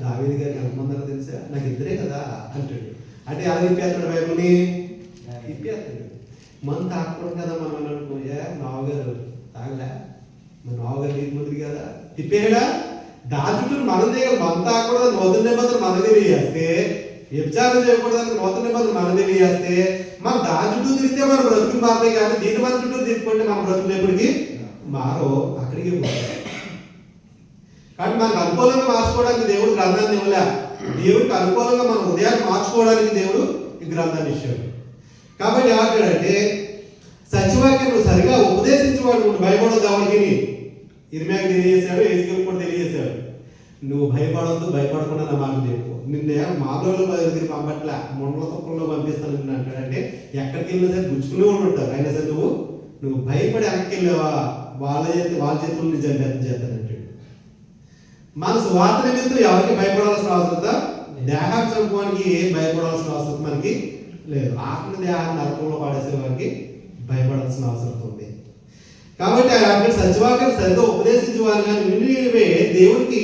దావీదు గారికి ఎంతమంది తెలుసా, నాకు ఇద్దరే కదా అంటాడు. అంటే ఎలా తిప్పేస్తాడు, బైబుల్ని తిప్పేస్తాడు. మనం తాకూడదు కదా మనం అనుకో, నావగారు తాగలే, మన నావగారు నీతి మంత్రి కదా, తిప్పేయడా. దాని చుట్టూ మనం దగ్గర మన తాకూడదు నూతన నిబంధన మన తెలియజేస్తే, వ్యభిచారం చేయకూడదు నూతన నిబంధన మన తెలియజేస్తే, మన దాని చుట్టూ తిరిగితే మన బ్రతుకులు మారుతాయి. కానీ దీని మన చుట్టూ తిప్పుకుంటే మన బ్రతుకులు ఎప్పటికీ మారో, అక్కడికి పోతాయి. కానీ మనకు అనుకూలంగా మార్చుకోవడానికి దేవుడు గ్రంథాన్ని ఇవ్వలే. దేవుడికి అనుకూలంగా మన హృదయాన్ని మార్చుకోవడానికి దేవుడు ఈ గ్రంథాన్ని ఇచ్చాడు. కాబట్టి ఏమంటాడంటే సత్యవాక్యం నువ్వు సరిగా ఉపదేశించేవాడు నువ్వు భయపడవద్దు. ఎవరికి ఇర్మియాకి తెలియజేశాడు, యేసుకేలు కూడా తెలియజేశాడు. నువ్వు భయపడవద్దు, భయపడకుండా నా మాట చెప్పు. నిన్నే మాలోలో దగ్గర పంపట్లే, మొండల తుప్పల్లో పంపిస్తాను నిన్ను అంటాడంటే ఎక్కడికి వెళ్ళినా సరే గుచ్చుకునే వాళ్ళు ఉంటారు. అయినా సరే నువ్వు భయపడి వెనక్కి వెళ్ళావా, వాళ్ళ చేతులు నిజంగా చేస్తానంటాడు. మన స్వార్థ నిమిత్తం ఎవరికి భయపడాల్సిన అవసరం, దేహాన్ని చంపుకోవడానికి భయపడాల్సిన అవసరం మనకి లేదు. ఆత్మ దేహాన్ని నరకంలో పాడేసే వారికి భయపడాల్సిన అవసరం ఉంది. కాబట్టి ఆయన సత్యవాక్యం సరిగ్గా ఉపదేశించే వారు కానీ వినివే దేవుడికి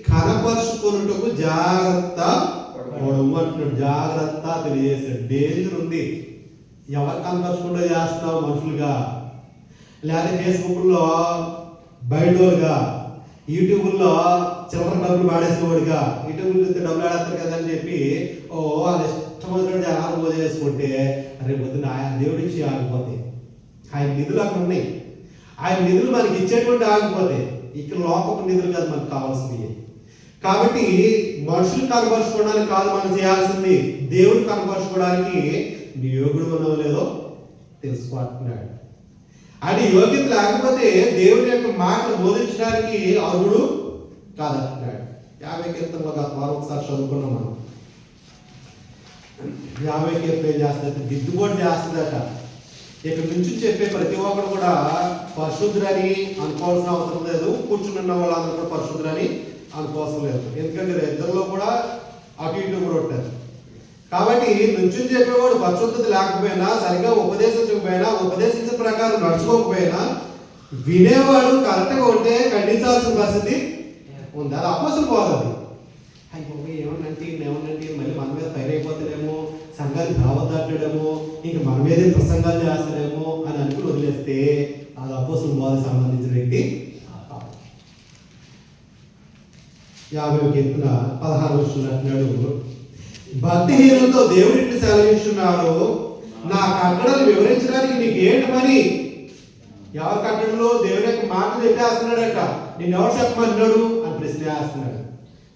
కనపరుచుకున్నట్టుకు జాగ్రత్త అంటున్నాడు. జాగ్రత్త తెలియజేశాడు. డేంజర్ ఉంది. ఎవరు కనపరచకుండా చేస్తున్నావు మనుషులుగా, లేదా ఫేస్బుక్లో బయటోలుగా, యూట్యూబ్లో చిల్లర డబ్బులు పాడేసేవాడుగా, యూట్యూబ్ డబ్బులు ఆడతారు కదా అని చెప్పి వాళ్ళు ఇష్టం వచ్చినట్టు జనాలు పూజ చేసుకుంటే రేపు పొద్దున ఆయన దేవుడి ఇచ్చి ఆగిపోతాయి. ఆయన నిధులు అక్కడ ఉన్నాయి. ఆయన నిధులు మనకి ఇచ్చేటువంటి ఆగిపోతాయి. ఇక్కడ లోకపు నిధులు కాదు మనకు కావాల్సింది. కాబట్టి మనుషులు కనపరుచుకోవడానికి కాదు మనం చేయాల్సింది, దేవుడు కనపరుచుకోవడానికి నీ యోగుడు ఉన్నావో లేదో తెలుసుకుంటున్నాడు. అది యోగ్యత లేకపోతే దేవుని యొక్క మాటలు బోధించడానికి అర్హుడు కాదంటున్నాడు. 50 కీర్తనలో గత వారం ఒకసారి చదువుకున్నాం మనం. 50 కీర్తన ఏం చేస్తుందంటే దిద్దుబాటు చేస్తుందట. ఇక్కడ నుంచి చెప్పే ప్రతి ఒక్కరు కూడా పరిశుద్ధులని అనుకోవాల్సిన అవసరం లేదు, కూర్చున్న వాళ్ళందరూ కూడా పరిశుద్ధులని అనుకోవాల్సిన లేదు. ఎందుకంటే ఇద్దరిలో కూడా అటు ఇటు కూడా ఉంటారు. కాబట్టి నుంచి చెప్పేవాడు పరిశుద్ధత లేకపోయినా, సరిగ్గా ఉపదేశించకపోయినా, ఉపదేశించిన ప్రకారం నడుచుకోకపోయినా, వినేవాడు కరెక్ట్గా ఉంటే ఖండించాల్సిన పరిస్థితి ఉంది. అది అపోసలు పోవాలి. అయిపోయి ఏమన్నంటే మళ్ళీ మన మీద ఫైర్ అయిపోతాడేమో, సంఘాన్ని రావద్దాడేమో, ఇంక మన మీదే ప్రసంగాలు చేస్తాడేమో అని అనుకుని వదిలేస్తే అది అపోసలు పోవాలి సంబంధించిన వ్యక్తి. 50 కీర్తన 16 వర్షంలో అంటున్నాడు, భక్తిహీనంతో దేవుడిని సెలవిస్తున్నాడు, నా కట్టడలు వివరించడానికి నీకు ఏంటి పని. ఎవరి కట్టడలో దేవుని యొక్క మాటలు చెప్పేస్తున్నాడట. నేను ఎవరు చెప్పమన్నాడు అని ప్రశ్న వేస్తున్నాడు.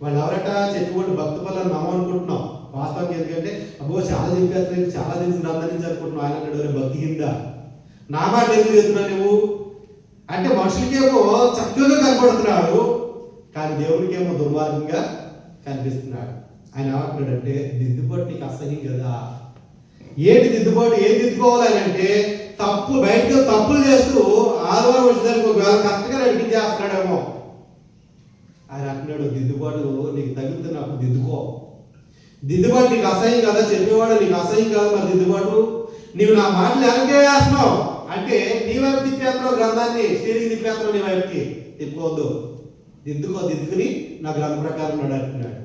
వాళ్ళు ఎవరట చెప్పుకోండి భక్తి పనులను నమ్మనుకుంటున్నాం. వాస్తవం ఎందుకంటే అబ్బో చాలా చెప్పేస్తున్నాడు, చాలా తెలిసి అందరించి అనుకుంటున్నావు. ఆయన అంటాడు భక్తిహీనుడా, నా మాట ఎందుకు చెప్తున్నావు నువ్వు అంటే మనుషులకేమో చక్కగా కనపడుతున్నాడు, కానీ దేవుడికేమో దుర్మార్గంగా కనిపిస్తున్నాడు. ఆయన ఏమంటున్నాడంటే దిద్దుబాటు నీకు అసహ్యం కదా. ఏంటి దిద్దుబాటు, ఏం దిద్దుకోవాలి అంటే తప్పు బయటకు తప్పులు చేస్తూ ఆదివారం వచ్చేదానికి ఒకవేళ కరెక్ట్గా నడిపించేస్తున్నాడేమో. ఆయన అంటున్నాడు దిద్దుబాటు నీకు తగ్గుతున్నప్పుడు దిద్దుకో. దిద్దుబాటు నీకు అసహ్యం కదా, చెప్పేవాడు నీకు అసహ్యం కదా, మరి దిద్దుబాటు నీవు నా మాటలు వెనకే వేస్తున్నావు అంటే నీ వైపు తిప్పేస్తున్నావు, గ్రంథాన్ని స్టీరింగ్ తిప్పేస్తున్నావు, నీ వైపుకి తిప్పుకోవద్దు. దిద్దుకుని నా గ్రంథ ప్రకారం నడుస్తున్నాడు.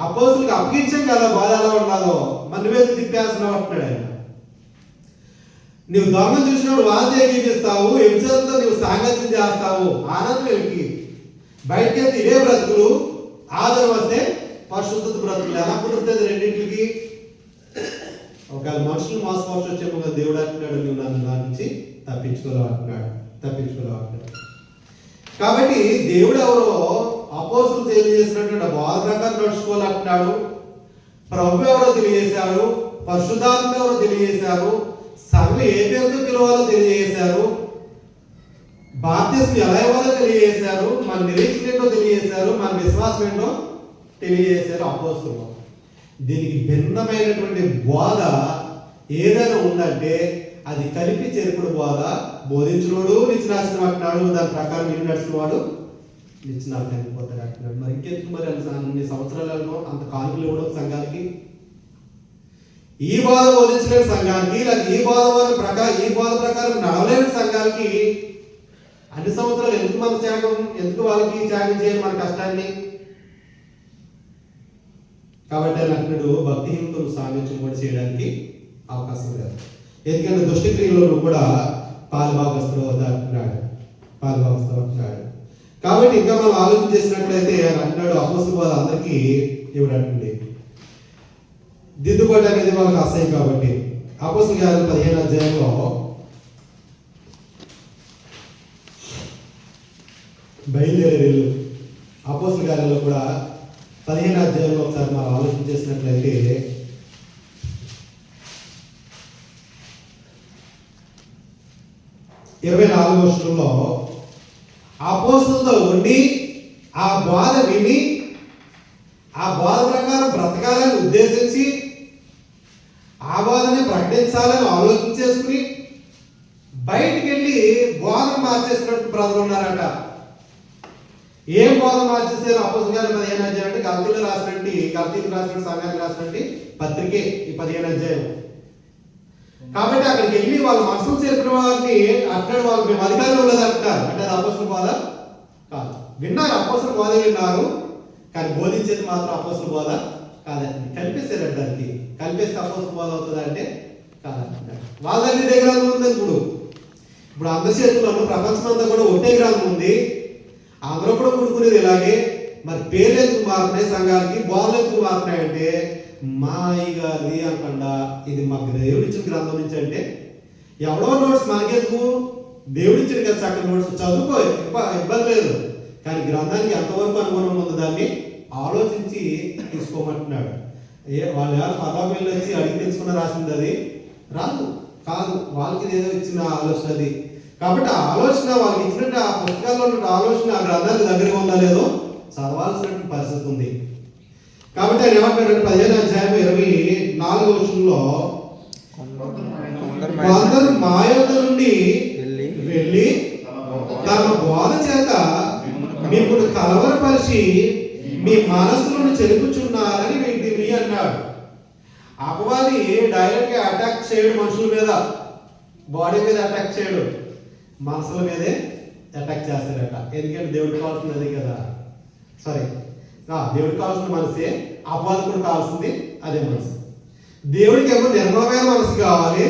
అపోస్తులకు అప్పగించాం కదా బాధ ఎలా ఉండాలో, మన మీద తిప్పేస్తున్నావు అంటున్నాడు ఆయన. నువ్వు దొంగ చూసినప్పుడు వాంతి ఎగిపిస్తావు, హింసలతో నువ్వు సాంగత్యం చేస్తావు, ఆనందం వెలికి బయటకి వెళ్తే ఇవే బ్రతుకులు, ఆదరణ వస్తే పరిశుద్ధత బ్రతుకులు. ఎలా కుదురుతుంది రెండింటికి? ఒకవేళ మనుషులు మోసపోవచ్చు వచ్చేమో కదా దేవుడు అంటున్నాడు, నువ్వు నన్ను నా నుంచి తప్పించుకోలేవు అంటున్నాడు. కాబట్టి దేవుడు ఎవరో అపోస్తులు తెలియజేసినటువంటి బోధ ప్రకారం నడుచుకోవాలంటున్నాడు. ప్రభు ఎవరో తెలియజేశారు, పరిశుద్ధాత్మ ఎవరో తెలియజేశారు, సంఘం ఏ పేరుతో పిలవాలో తెలియజేశారు. బాప్తిస్మం ఎలా ఇవ్వాలో తెలియజేశారు, మన నిరీక్షణ ఏంటో తెలియజేశారు, మన విశ్వాసం ఏంటో తెలియజేశారు అపోస్తలులు. దీనికి భిన్నమైనటువంటి బోధ ఏదైనా ఉందంటే అది కలిపి చేరుకుడు బోధ. బోధించినోడు నిత్యనాశనం అంటున్నాడు, దాని ప్రకారం ఇల్లు నడిచిన వాడు నిత్యనాశనం అయిపోతాడు అంటున్నాడు. మరి ఇంకెందుకు మరి అన్ని సంవత్సరాలలో అంత కానుకలు ఇవ్వడం సంఘానికి? ఈ బోధ బోధించలేని సంఘానికి, లేదా ఈ బోధ ప్రకారం నడవలేని సంఘానికి అన్ని సంవత్సరాలు ఎందుకు మన త్యాగం? ఎందుకు వాళ్ళకి త్యాగం చేయాలి మన కష్టాన్ని? కాబట్టి ఆయన అంటున్నాడు, భక్తిహీనతను సాధించడం కూడా చేయడానికి అవకాశం లేదు. ఎందుకంటే దుష్టక్రియలో కూడా పాలుభాగస్తులు అంటున్నాడు. కాబట్టి ఇంకా మనం ఆలోచన చేసినట్లయితే ఆయన అంటున్నాడు, అపోస్తల బోధ అందరికీ ఇవ్వడండి దిద్దుబాటు అనేది వాళ్ళకి అసహ్యం. కాబట్టి అపోస్తల కార్యాలు 15వ అధ్యాయంలో బయలుదేరే వెళ్ళు. అపోస్తల కార్యాల్లో కూడా 15వ అధ్యాయంలో ఒకసారి మనం ఆలోచన చేసినట్లయితే 24వ వచనంలో అపోస్తలులతో ఉండి ఆ బోధ విని ఆ బోధ ప్రకారం బ్రతకాలని ఉద్దేశించి ఆ బోధని ప్రకటించాలని ఆలోచన చేసుకుని బయటికి వెళ్ళి బోధన మార్చేసినట్టు ప్రజలు ఉన్నారట. ఏం బోధన మార్చేసారు? అపోస్తల కార్యాలు 15వ అధ్యాయం అంటే గల్తీలు రాసినట్టు సంఘానికి రాసినట్టు పత్రికే ఈ 15వ అధ్యాయం. కాబట్టి అక్కడికి వెళ్ళి వాళ్ళ మనసులు చేరిన వారిని అక్కడ వాళ్ళు మేము అధికారం లేదు అంటారు. అంటే అది అపోస్తల బోధ కాదు. విన్నారు, అపోస్తల బోధ విన్నారు, కానీ బోధించేది మాత్రం అపోస్తల బోధ కాదండి. కల్పిస్తారు దానికి. కల్పిస్తే అపోస్తల బోధ అవుతుంది అంటే కాదంటున్నారు. వాళ్ళ దగ్గర గ్రంథం ఉంది. ఇప్పుడు అందరి చేతుల్లోనూ ప్రపంచం అంతా కూడా ఒకటే గ్రంథం ఉంది. అందరూ కూడా కూడుకునేది ఇలాగే. మరి పేర్లు ఎందుకు మారుతున్నాయి సంఘానికి, బోధలు ఎందుకు మారుతున్నాయి అంటే మా అయ్యగారి అనకుండా ఇది మాకు దేవుడిచ్చిన గ్రంథం నుంచి అంటే ఎవడో నోట్స్ మనకెందుకు? దేవుడిచ్చిన కదా చక్కని నోట్స్ చదువుకో, ఇబ్బంది లేదు. కానీ గ్రంథానికి ఎంతవరకు అనుగుణం ఉందో దాన్ని ఆలోచించి తీసుకోమంటున్నాడు. వాళ్ళు ఎవరు పర్వాకు వెళ్ళి వచ్చి అడిగి తెలుసుకున్న రాసింది అది రాదు కాదు, వాళ్ళకి ఏదో ఇచ్చిన ఆలోచన అది. కాబట్టి ఆ ఆలోచన వాళ్ళకి ఇచ్చినట్టు ఆ పుస్తకాల్లో ఉన్న ఆలోచన ఆ గ్రంథానికి దగ్గరగా ఉందా లేదో చదవాల్సినటువంటి పరిస్థితి ఉంది. కాబట్టి ఆయన ఏమంటాడంటే 15వ అధ్యాయం 24వ వచనంలో కొందరు మా యొద్ద నుండి వెళ్ళి తమ బోధ చేత మిమ్మల్ని కలవరపరిచి మీ మనస్సులను చెరుపుచున్నారని వింటివి అన్నాడు. అపవాది డైరెక్ట్ గా అటాక్ చేయడు మనుషుల మీద, బాడీ మీద అటాక్ చేయడు, మనసుల మీదే అటాక్ చేస్తాడట. ఎందుకంటే దేవుడికి కావాల్సింది కదా, దేవుడికి కావాల్సిన మనసే, అపవాది కూడా కావాల్సింది అదే మనసు. దేవుడికి ఏమో నిర్మలమైన మనసు కావాలి,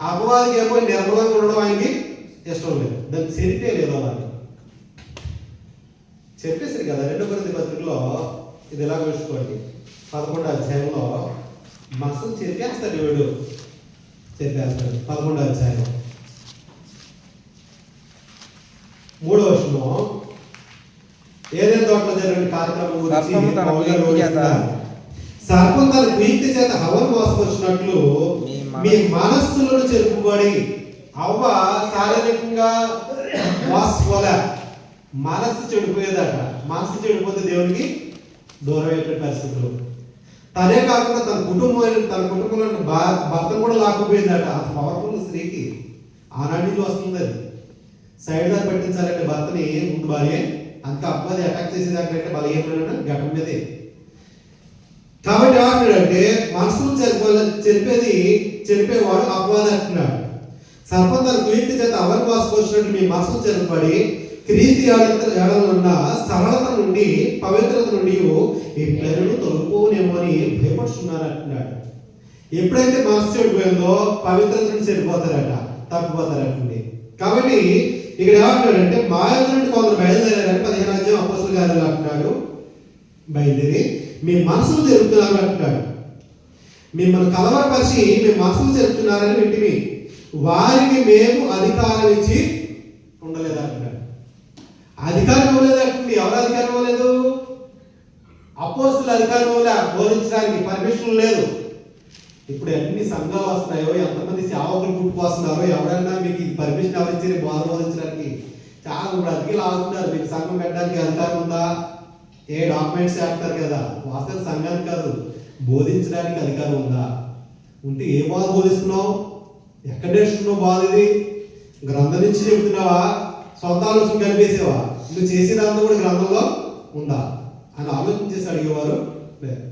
అపవాదికి ఏమో నిర్మలంగా ఉండడం ఆయనకి ఇష్టం లేదు. దాన్ని చెరిపే లేదు. అలాగే చెప్పేసరి కదా 2 కొరింథీ పత్రికలో ఇది ఎలా చూసుకోండి. 11వ అధ్యాయంలో మనసును చెరిపేస్తాడు దేవుడు, చెరిపేస్తాడు. 11వ అధ్యాయం 3వ వచనం ఏదైనా తోటలో జరిగిన కార్యక్రమం గురించి సర్పం తన కుయుక్తి చేత హవను మోసకొచ్చినట్లు మీ మనస్సులను చెరుపుబడి. అవ్వ శారీరకంగా మోసపోలే, మనస్సు చెడిపోయేదట. మనస్సు చెడిపోతే దేవునికి దూరం అయ్యే పరిస్థితులు. తనే కాకుండా తన కుటుంబంలో భర్తను కూడా లాక్కుపోయిందట. అంత పవర్ఫుల్ స్త్రీకి ఆనాటి నుంచి వస్తుంది అది. సైడ్ దాన్ని పెట్టించాలంటే భర్తని ముందు భార్య, అంత అబ్బాయి అటాక్ చేసేదాకంటే బలహీనమైన ఘటన మీదే. కాబట్టి ఏమంటాడంటే మనసును చెరిపేవాడు అపవాది అంటున్నాడు. సర్పం తన కుయుక్తి చేత అవని మోసకొచ్చినట్టు మీ మనసును చెరపబడి క్రీస్తు ఏడలున్న సరళత నుండి పవిత్రత నుండి ఈ పేరును తొలుపునేమో అని భయపడుతున్నారు అంటున్నాడు. ఎప్పుడైతే మనసు చెడిపోయిందో పవిత్రత నుండి చెడిపోతారట, తప్పిపోతారటండి. కాబట్టి ఇక్కడ ఏమంటాడంటే మా యొక్క నుండి కొందరు బయలుదేరారని 15వ అధ్యాయం అపోస్తల కార్యాలు అంటున్నాడు. బయలుదేరి మీ మనసులు జరుగుతున్నారు అంటున్నాడు. మిమ్మల్ని కలవరపరిచి మీ మనసులు జరుగుతున్నారని వింటివి, వారికి మేము అధికారం ఇచ్చి ఉండలేదు అంటున్నాడు. అధికారం ఇవ్వలేదు అంటుంది. ఎవరు అధికారం ఇవ్వలేదు? అపోస్తలులు అధికారం ఇవ్వలే, బోధించడానికి పర్మిషన్ లేదు. ఇప్పుడు ఎన్ని సంఘాలు వస్తున్నాయో, ఎంతమంది సేవకులు పుట్టుకొస్తున్నారో, ఎవరైనా మీకు పర్మిషన్ ఎవరిచ్చారు బోధ బోధించడానికి? కాదు ఇప్పుడు అందుకే లాగుతున్నారు, మీకు సంఘం పెట్టడానికి అధికారం ఉందా? ఏ డాక్యుమెంట్స్ వేస్తారు కదా, వాస్తవ సంఘానికి కాదు, బోధించడానికి అధికారం ఉందా? ఉంటే ఏ బాధ బోధిస్తున్నావు? ఎక్కడ నేర్చుకున్నావు బాధ? ఇది గ్రంథం నుంచి చెబుతున్నావా, సొంత ఆలోచన కలిపేసేవా? నువ్వు చేసేదంతా కూడా గ్రంథంలో ఉందా అని ఆలోచించేసి అడిగేవారు లేదు.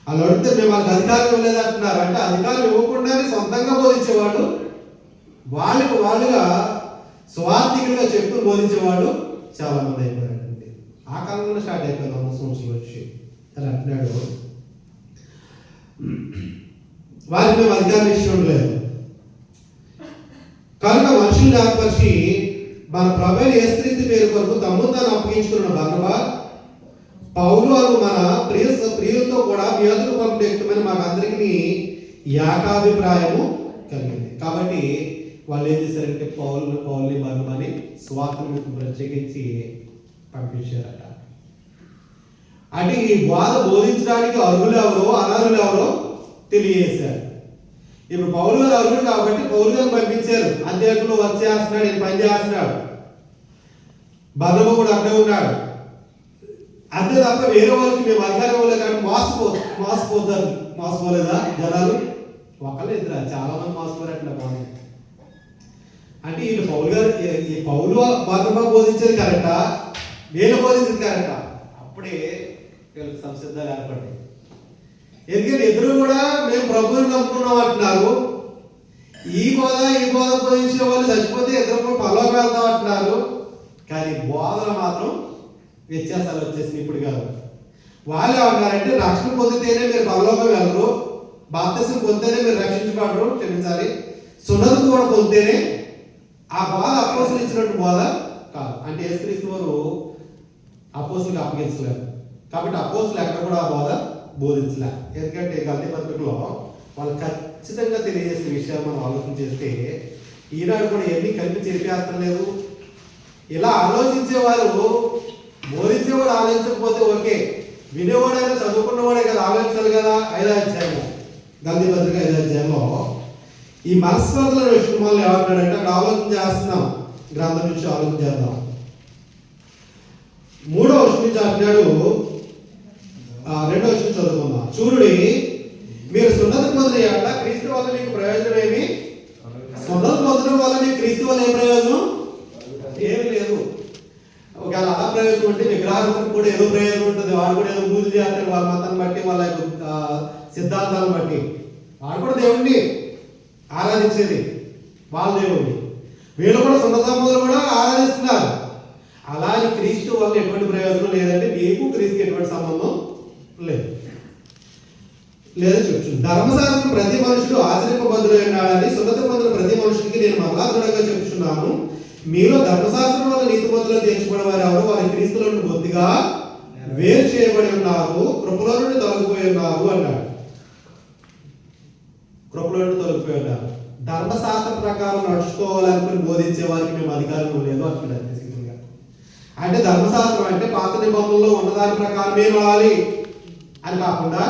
వాళ్ళు అడిగితే మేము వాళ్ళకి అధికారం ఇవ్వలేదు అంటున్నారు. అంటే అధికారం ఇవ్వకుండానే సొంతంగా బోధించేవాడు, వాళ్ళుగా స్వార్థికులుగా చెప్తూ బోధించేవాడు చాలా మంది అయిపోయారండి. ఆ కాలంలో స్టార్ట్ అయిపోయింది 100 సంవత్సరాలు వచ్చి. అని అంటున్నాడు, వారికి మేము అధికారం ఇష్టం లేదు కనుక మనుషుల్ని ఏర్పరిచి మన ప్రభువైన యేసుక్రీస్తు పేరు కొరకు తమ్మును తాను అప్పగించుకున్న బర్నబా, పౌలు అను మన ప్రియులతో కూడా మీ వద్దకు పంపిన వ్యక్తమైన మాకు అందరికీ ఏకాభిప్రాయము కలిగింది. కాబట్టి వాళ్ళు ఏం చేశారంటే పౌల్ని బర్నబాని సువార్తను ప్రత్యేకించి పంపించారట. అంటే ఈ బాధ బోధించడానికి అర్హులు ఎవరో అనర్హులు ఎవరో తెలియజేశారు. ఇప్పుడు పౌలు గారు అర్హుడు కాబట్టి పౌలు గారిని పంపించారు. అంత్యోక్యలో వర్క్ చేస్తున్నాడు, నేను పని చేస్తున్నాడు. బర్నబా కూడా అక్కడే ఉన్నాడు. అంతే తప్ప వేరే వాళ్ళకి మేము అధికారం ఇవ్వలేదు కానీ మోసపోలేదా జనాలు? ఒకళ్ళు ఇద్దరు, చాలా మంది మోసపోయారు అట్లా బాగుంది. అంటే వీళ్ళు పౌలు బర్నబా బోధించేది కరెక్టా, వీళ్ళు బోధించేది కరెక్టా? అప్పుడే వీళ్ళకి సంసిద్ధాలు ఏర్పడ్డాయి. ఎందుకంటే ఇద్దరు కూడా మేము ప్రభువుని నమ్ముకున్నాం అంటున్నారు. ఈ బోధ బోధించే వాళ్ళు చచ్చిపోతే ఇద్దరు కూడా పరలోకం వెళ్తాం అంటున్నారు. కానీ బోధన మాత్రం వ్యత్యాసాలు వచ్చేసింది. ఇప్పుడు కాదు, వాళ్ళు ఏమంటారంటే రక్షణ పొందితేనే మీరు పరలోకం వెళ్ళరు, బాప్తిసం పొందితేనే మీరు రక్షించబడరు, క్షమించాలి, సున్నతి కూడా పొందితేనే. ఆ బోధ అపోస్తులు ఇచ్చినట్టు బోధ కాదు. అంటే యేసుక్రీస్తు వారు అపోస్తులకు అప్పగించలేరు కాబట్టి అపోస్తులు ఎక్కడ కూడా ఆ బోధ బోధించలే. ఎందుకంటే గల్తీ పత్రికలో వాళ్ళు ఖచ్చితంగా తెలియజేసే విషయాలు మనం ఆలోచన చేస్తే ఈనాడు కూడా ఎన్ని కలిపి చెప్పేస్తం లేదు. ఇలా ఆలోచించేవారు, బోధించేవాడు ఆలోచించకపోతే ఓకే, వినేవాడైనా చదువుకున్నవాడే కదా ఆలోచించాలి కదా. 5వ అధ్యాయము గల్తీ పత్రిక 5వ అధ్యాయంలో ఈ మనస్పర్ధల విషయం వాళ్ళు ఏమంటాడంటే అక్కడ ఆలోచన చేస్తున్నాం, గ్రంథం నుంచి ఆలోచన చేద్దాం. 3వ వచనం నుంచి అంటున్నాడు, 2వ వచనం చదువుకుందాం. చూడుడి, మీరు సున్నతి పొందిన క్రీస్తు వల్ల మీకు ప్రయోజనం ఏమి? సున్నతి పొందడం వల్ల మీకు క్రీస్తు వల్ల ఏ ప్రయోజనం? ఏమి లేదు. ఒకవేళ అలా ప్రయోజనం ఉంటే విగ్రహాలకు కూడా ఏదో ప్రయోజనం ఉంటుంది. వాడు కూడా ఏదో పూజలు చేస్తారు, వాళ్ళ మతాన్ని బట్టి, వాళ్ళ సిద్ధాంతాలను బట్టి. వాడు కూడా దేవుణ్ణి ఆరాధించేది, వాళ్ళ దేవుణ్ణి. వీళ్ళు కూడా సున్నత సంబంధాలు కూడా ఆరాధిస్తున్నారు. అలాగే క్రీస్తు వల్ల ఎటువంటి ప్రయోజనం లేదంటే మీకు క్రీస్తుకి ఎటువంటి సంబంధం లేదు చెప్తుంది. ధర్మశాస్త్రం ప్రతి మనుషుడు ఆచరింపబద్ధులై ఉన్నాడని సున్నతి పొందిన ప్రతి మనుషుడికి నేను మరలా దృఢంగా చెప్తున్నాను. మీలో ధర్మశాస్త్రం వల్ల నీతిమంతులను తీర్చబడిన వారు ఎవరు? వారి క్రీస్తుల నుండి బొత్తిగా వేరు చేయబడి ఉన్నారు, కృపలో నుండి తొలగిపోయి ఉన్నారు అన్నాడు. కృపలో నుండి తొలగిపోయి ఉన్నారు. ధర్మశాస్త్ర ప్రకారం నడుచుకోవాలనుకుని బోధించే వారికి మేము అధికారం లేదు అంటున్నారు. అంటే ధర్మశాస్త్రం అంటే పాత నిబంధనలో ఉన్నదాని ప్రకారమే నడాలి అని కాకుండా,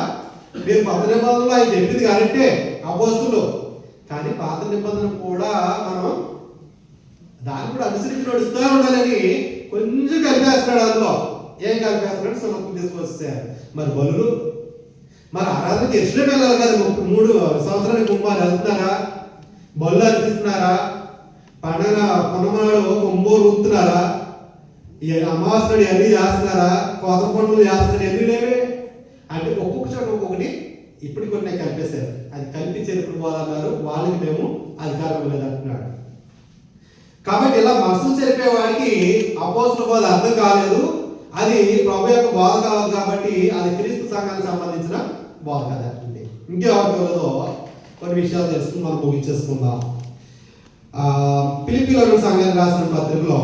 మీరు పాత నిబంధనలో ఆయన చెప్పింది కరెక్టే అపోస్తులు, కానీ పాత నిబంధన కూడా మనం దాన్ని కూడా అనుసరించి నడుస్తూ ఉండాలని కొంచెం కలిపేస్తున్నాడు. అందులో ఏం కలిపేస్తున్నాడు? సున్నతం తీసుకొచ్చారు. మరి బలులు, మరి ఆరాధనకి ఎరుసలేము వెళ్ళాలి కదా, 3 సంవత్సరానికి కుమ్మారు వెళ్తున్నారా? బలు అర్పిస్తున్నారా? పండగ పొన్నమాడు కొమ్మూరు ఊపుతున్నారా? అమావాస్యడు ఎన్ని చేస్తున్నారా? కోత పండుగలు చేస్తున్నారు, ఎన్ని లేవే? అంటే ఒక్కొక్క చోట ఒక్కొక్కటి ఇప్పుడు కొన్ని కలిపేశారు. అది కల్పించేది ఇప్పుడు పోదన్నారు, వాళ్ళకి మేము అధికారం లేదంటున్నాడు. కాబట్టి ఇలా మనసులు చెరిపే వాడికి అపోస్తుల బోధ అర్థం కాలేదు. అది ప్రభు యొక్క బోధ కాదు కాబట్టి అది క్రీస్తు సంఘానికి సంబంధించిన బోధ కదా. ఇంకెవరితో కొన్ని విషయాలు తెలుసుకుని మనం ముగించేసుకుందాం. ఫిలిప్పీలోని సంఘానికి రాసిన పత్రికలో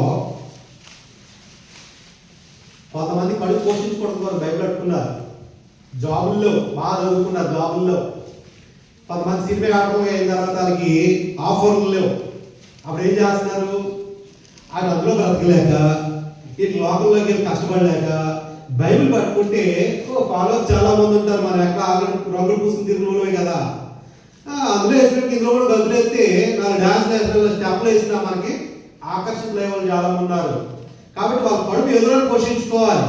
కొంతమంది కడుపు పోషించుకోవడం బైబిల్ పట్టుకున్నారు, జాబుల్లో బాగా చదువుకున్నారు, జాబుల్లో. కొంతమంది సినిమా ఆడటం అయిన తర్వాత వాళ్ళకి ఆఫర్లు లేవు. అప్పుడు ఏం చేస్తున్నారు? అది అందులో బ్రతకలేక, ఇటు లోకల్లోకి వెళ్ళి కష్టపడలేక బైబిల్ పట్టుకుంటే ఫాలోవర్స్ చాలా మంది ఉంటారు. మనం ఎక్కడ ఆల్రెడీ రంగులు పూసుకుని తిరుగులోవే కదా, అందులో వేసినట్టు ఇందులో కూడా గదులు ఎత్తే 4 డాన్స్ స్టెప్లు వేసినా మనకి ఆకర్షితులయ్యే వాళ్ళు చాలా మంది ఉన్నారు. కాబట్టి వాళ్ళ కడుపు ఎదురుని పోషించుకోవాలి.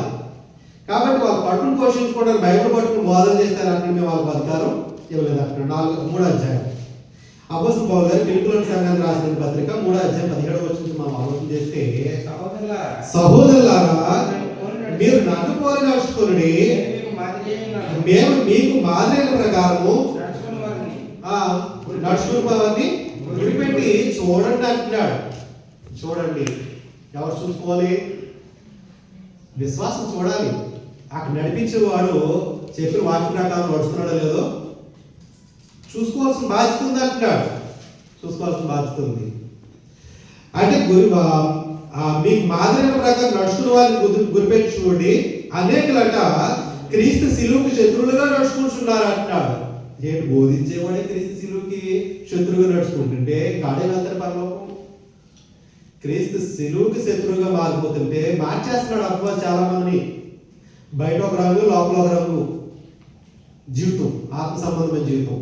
కాబట్టి వాళ్ళ కడుపును పోషించుకోవడానికి బైబిల్ పట్టుకుని బోధన చేస్తారు అంటే మేము వాళ్ళకి అధికారం ఇవ్వలేదు అంటున్నాడు. 3వ అధ్యాయం అపోస్తలుడు పౌలు గారు ఫిలిప్పీయుల సంఘానికి రాసిన పత్రిక 3వ అధ్యాయం 17వ వచనం మనం ఆలోచన చేస్తే, సహోదరులారా మీరు నన్ను పోలి నడుచుకుని మేము మీకు మాదిరైన ప్రకారము నడుచుకుని వారిని గురిపెట్టి చూడండి అంటున్నాడు. చూడండి, ఎవరు చూసుకోవాలి? విశ్వాసం చూడాలి. అక్కడ నడిపించేవాడు చెప్పిన వాక్య ప్రకారం నడుస్తున్నాడో లేదో చూసుకోవాల్సిన బాధ్యత ఉంది అంటున్నాడు. చూసుకోవాల్సిన బాధ్యత ఉంది అంటే మీకు మాదిరైన ప్రకారం నడుచుకున్న వారిని గురిపెట్టి చూడండి. అనేకులట క్రీస్తు శిలువుకి శత్రువులుగా నడుచుకుంటున్నారు అంటున్నాడు. ఏంటి, బోధించేవాడే క్రీస్తు శిలువుకి శత్రువుగా నడుచుకుంటుంటే గాడే వెళ్తారు పరలోకం. క్రీస్తు శిలువుకి శత్రువుగా మారిపోతుంటే మార్చేస్తున్నాడు అప్పుడు చాలా మందిని. బయట ఒక రంగు, లోపల ఒక రంగు జీవితం, ఆత్మ సంబంధమైన జీవితం.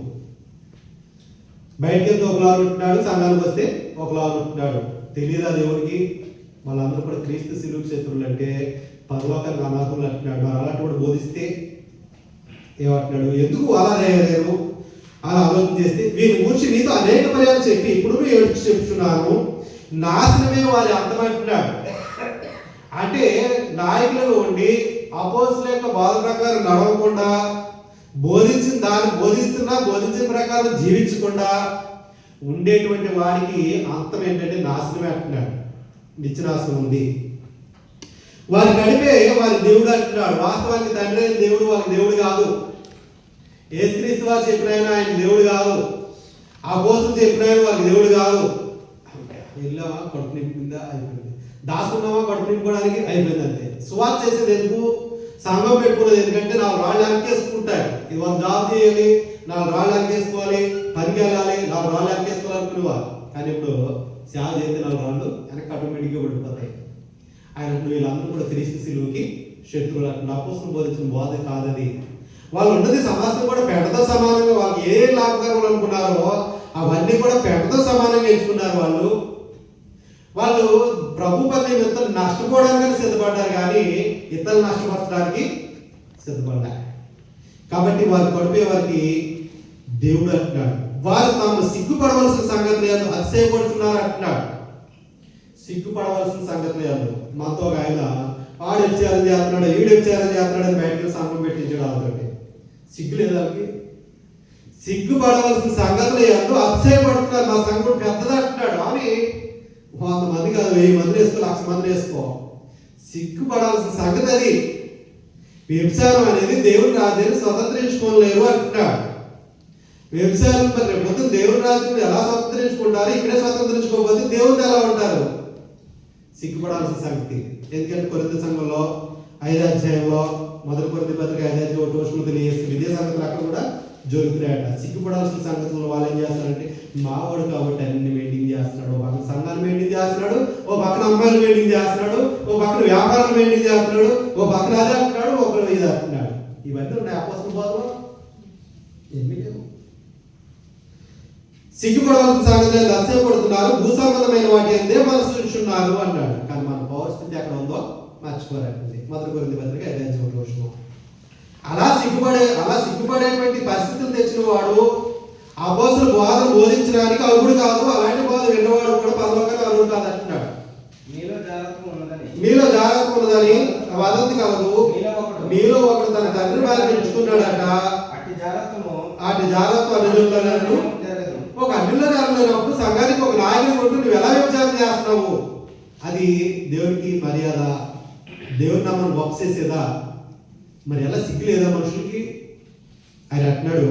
బయటకి వెళ్తే ఒకలా ఉంటున్నాడు, సంఘానికి వస్తే ఒకలా ఉంటున్నాడు. తెలియదా దేవుడికి? వాళ్ళందరూ కూడా క్రీస్తు శిలువుకి శత్రువులు అంటే పరలోకానికి అనాథులు అంటున్నాడు. మరి అలాంటి కూడా బోధిస్తే ఏమంటున్నాడు? ఎందుకు అలా చేయలేరు అలా ఆలోచన చేస్తే, వీరి గురించి నీతో అనేక పర్యాలు చెప్పి ఇప్పుడు చెప్తున్నాను, నాశనమే వారి అంతమంటున్నాడు. అంటే నాయకులుగా ఉండి అపోస్తలుల యొక్క బోధ ప్రకారం నడవకుండా, బోధించిన దాన్ని బోధించిన ప్రకారం జీవించకుండా ఉండేటువంటి వారికి అంతం ఏంటంటే నాశనమే అంటున్నాడు. నిత్యనాశనం ఉంది. వారి గడిపే వారి దేవుడు అంటున్నాడు. వాస్తవానికి తండ్రి దేవుడు వారి దేవుడు కాదు. యేసుక్రీస్తు వారు చెప్పిన ఆయన దేవుడు కాదు. అపోస్తలులు చెప్పిన వారికి దేవుడు కాదు. వెళ్ళావా, కడుపు నింపిందా, అయిపోయింది. దాచుకున్నావా, కడుపు నింపుకోవడానికి అయిపోయింది అంతే. సువార్త చేసేది ఎందుకు? సంఘం పెట్టుకునేది ఎందుకంటే 4 రాళ్ళు అంకేసుకుంటాయి. ఇది వాళ్ళు జాబ్ చేయాలి, 4 రాళ్ళు అంకేసుకోవాలి, పనికి వెళ్ళాలి, 4 రాళ్ళు అంకేసుకోవాలి అనుకునేవారు. కానీ ఇప్పుడు సేవ చేస్తే 4 రాళ్ళు వెనక ఆటోమేటిక్గా పడిపోతాయి. ఆయన వీళ్ళందరూ కూడా క్రీస్తు శిలువుకి శత్రువులు అంటున్నారు. అపోస్తలులు బోధించిన బోధ కాదది. వాళ్ళు ఉన్నది సమాజం కూడా పెంటతో సమానంగా, వాళ్ళకి ఏ లాభకరములు అనుకున్నారో అవన్నీ కూడా పెంటతో సమానంగా ఎంచుకున్నారు. వాళ్ళు ప్రభు పని ఇతరులు నష్టపోవడానికి సిద్ధపడ్డారు కానీ ఇతరులు నష్టపరచడానికి సిద్ధపడ్డారు. కాబట్టి వారు పడిపోయే వారికి దేవుడు అంటున్నాడు. వారు తాము సిగ్గుపడవలసిన సంగతి లేదు, అతిశయపడుతున్నారు అంటున్నాడు. సిగ్గుపడవలసిన సంగతి లేదు. మనతో ఒక ఆయన వాడు వ్యభిచారం చేస్తున్నాడు, ఈడు వ్యభిచారం చేస్తున్నాడు అని బయటకు సంఘం పెట్టించాడు. వాళ్ళతోటి సిగ్గు లేదు వాళ్ళకి. సిగ్గుపడవలసిన సంగతి లేదు, అతిశయపడుతున్నారు. మా సంఘం పెద్దది అంటున్నాడు. అని 100 మంది కాదు, 1000 మంది వేసుకో, 1,00,000 మంది వేసుకో. సిగ్గుపడాల్సిన సంగతి అది. వ్యభిచారం అనేది దేవుని రాజ్యాన్ని స్వతంత్రించుకోలేరు అంటున్నాడు. వ్యభిచారం మరి మొత్తం దేవుని రాజ్యం ఎలా స్వతంత్రించుకుంటారు? ఇక్కడే స్వతంత్రించుకోకపోతే దేవుడు ఎలా ఉంటారు? సిగ్గుపడాల్సిన సంగతి. ఎందుకంటే కొరింథీ సంఘంలో 5వ అధ్యాయంలో 1 కొరింథీ పత్రిక 5వ అధ్యాయం 1 వచనం తెలియజేస్తుంది. ఇదే సంగతులు అక్కడ కూడా జరుగుతున్నాయట. సిగ్గుపడాల్సిన సంగతులు వాళ్ళు ఏం చేస్తారంటే, మావాడు కాబట్టి అన్ని మెయింటైన్ చేస్తున్నాడు. ఒక పక్కన సంఘాన్ని మెయింటైన్ చేస్తున్నాడు, ఓ పక్కన అమ్మాయిలు మెయింటైన్ చేస్తున్నాడు, ఓ పక్కన వ్యాపారాలు మెయింటైన్ చేస్తున్నాడు, ఓ పక్కన అదే అంటున్నాడు, ఒకరు ఇది అంటున్నాడు. ఇవన్నీ ఉన్నాయి అపోస్తలుల బోధలో. ఏమీ లేవు. సిగ్గుపడవలసిన సంగతి అతిశయపడుతున్నారు, భూసంబంధమైన వాటి అందే మనసు ఉంచున్నారు అన్నాడు. కానీ మన పౌరస్థితి ఎక్కడ ఉందో మర్చిపోరండి. 1 కొరింథీ పత్రిక 5వ అధ్యాయం 1 వచనం. అలా సిగ్గుపడేటువంటి పరిస్థితులు తెచ్చిన వాడు అపోస్తలుల బోధను బోధించడానికి అర్హుడు కాదు. అలాంటి బోధ విన్నవాడు కూడా పరలోకానికి అర్హుడు కాదు అంటున్నాడు. మీలో జాగ్రత్త ఉన్నదని వదంతి కలదు. మీలో ఒకడు తన తండ్రి వారిని ఎంచుకున్నాడట. అటు జాగ్రత్త అన్యులను ఒక అన్యుల్లో జరగలేనప్పుడు సంఘానికి ఒక నాయకుడు కొట్టు నువ్వు ఎలా వ్యభిచారం చేస్తున్నావు? అది దేవునికి మర్యాద? దేవుని నమ్మని గొప్ప చేసేదా? మరి ఎలా సిగ్గు లేదా మనుషులకి? ఆయన అంటున్నాడు,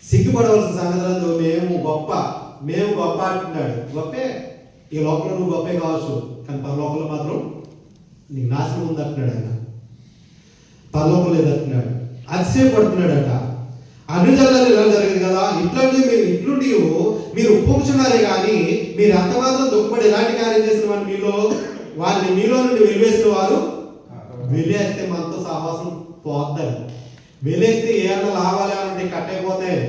సిగ్గుపడవలసిన సంగతులు మేము గొప్ప అంటున్నాడు. గొప్పే, ఈ లోకంలో నువ్వు గొప్పే కావచ్చు, కానీ పరలోకంలో మాత్రం నీకు నాశనం ఉంది అంటున్నాడు. ఆయన పరలోకం లేదంటున్నాడు. అతిశయపడుతున్నాడట. అన్ని జల్లాలు ఇలా జరిగింది కదా, ఇట్లుండి మీరు ఒప్పుకున్నారే కానీ మీరు అంత మాత్రం దుఃఖపడి ఎలాంటి కార్యం చేసిన వారిని మీలో నుండి వెలివేసిన వారు వెలేస్తే మనతో సహవాసం పోద్దని. వెలేస్తే ఏమన్నా లాభాలు ఏమంటే కట్టయిపోతాయి,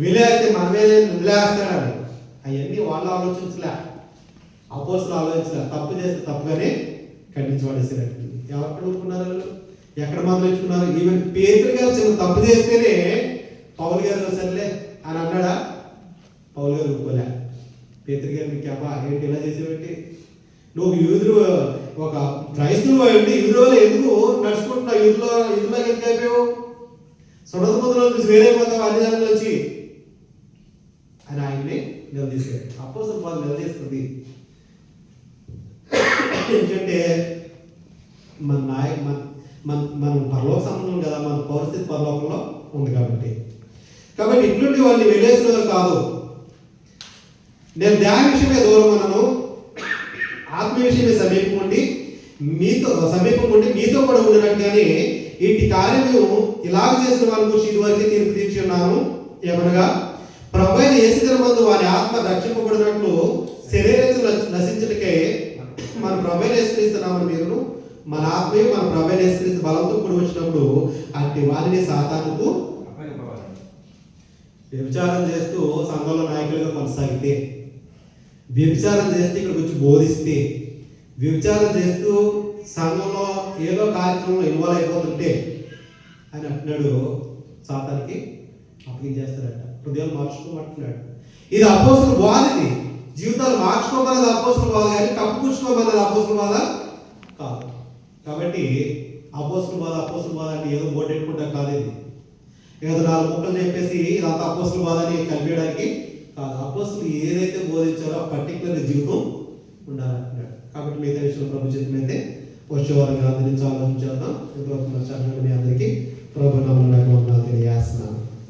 వెలేస్తే మనమే వదిలేస్తాడని. అవన్నీ వాళ్ళు ఆలోచించలే. అపోస్తులు ఆలోచించారు, తప్పు చేస్తే తప్పుగానే ఖండించబడేసినట్టు. ఎవరు ఊరుకున్నారు వాళ్ళు? ఎక్కడ మొదలెట్టుకున్నారు? ఈవెన్ పేతురు గారు చిన్న తప్పు చేస్తేనే పౌలు గారు సర్లే అని అన్నాడా? పౌలు గారు ఊరుకోలే. పేతురు గారు నీకు అబ్బా ఏంటి ఇలా చేసేవంటి, నువ్వు యూదులు ఒక క్రైస్తవులు అయ్యండి యూదుల వల్ల ఎందుకు నడుచుకుంటున్నావు, యూదులోకి ఎందుకు అయిపోయావు, సున్నత పొందులో నుంచి వేరైపోతావు అన్ని దానిలో వచ్చి అని ఆయన్ని నిలదీశాడు. అపోస్తలుల బోధ నిలదీస్తుంది. ఎందుకంటే మన పరలోక సంబంధం కదా, మన పరిస్థితి పరలోకంలో ఉంది కాబట్టి ఇటువంటి వాళ్ళని వెళ్ళేసిన కాదు. నేను ధ్యాన విషయమే దూరం అన్నాను, ఆత్మ విషయమే సమీపం ఉండి మీతో కూడా ఉండినట్టుగానే ఇటు కార్యము ఇలాగ చేసిన వాళ్ళ గురించి ఇదివరకే తీర్పు తీర్చి ఉన్నాను. ఏమనగా ప్రభు అయిన యేసుమందు వారి ఆత్మ రక్షింపబడినట్లు శరీరం నశించటకే మన ప్రభు అయిన యేసుక్రీస్తున్నామని మీరును మన ఆత్మీయ మన ప్రభు అయిన యేసుక్రీస్తు బలంతో కూడి వచ్చినప్పుడు అట్టి వారిని సాతానుకు వ్యభిచారం చేస్తూ సంఘంలో నాయకులుగా కొనసాగితే, వ్యభిచారం చేస్తే ఇక్కడికి వచ్చి బోధిస్తే, వ్యభిచారం చేస్తూ సంఘంలో ఏదో కార్యక్రమంలో ఇన్వాల్వ్ అయిపోతుంటే ఆయన అంటున్నాడు సాతానికి అప్పగించేస్తాడట, హృదయాలు మార్చుకోమంటున్నాడు. ఇది అపోస్తలుల బోధ. ఇది జీవితాలు మార్చుకోమన్నది అపోస్తలుల బోధ కానీ కప్పుపుచ్చుకోమన్నది అపోస్తలుల బోధ కాదు. కాబట్టి అపోస్తలుల బోధ అంటే ఏదో బోర్డు పెట్టుకుంటా కాదు. ఇది ఏదో 4 ముక్కలు చెప్పేసి ఇదంతా అపోస్తలుల బోధ అని కలిపేయడానికి కాదు. అపోస్తలులు ఏదైతే బోధించారో ఆ పర్టికులర్ జీవితం ఉండాలంటున్నాడు. కాబట్టి మిగతా విషయంలో ప్రభు చిత్తమైతే వచ్చే వారం ఆలోచించేద్దాం. ఇంతవరకు మీ అందరికీ ప్రభు నామములో తెలియజేస్తున్నాను.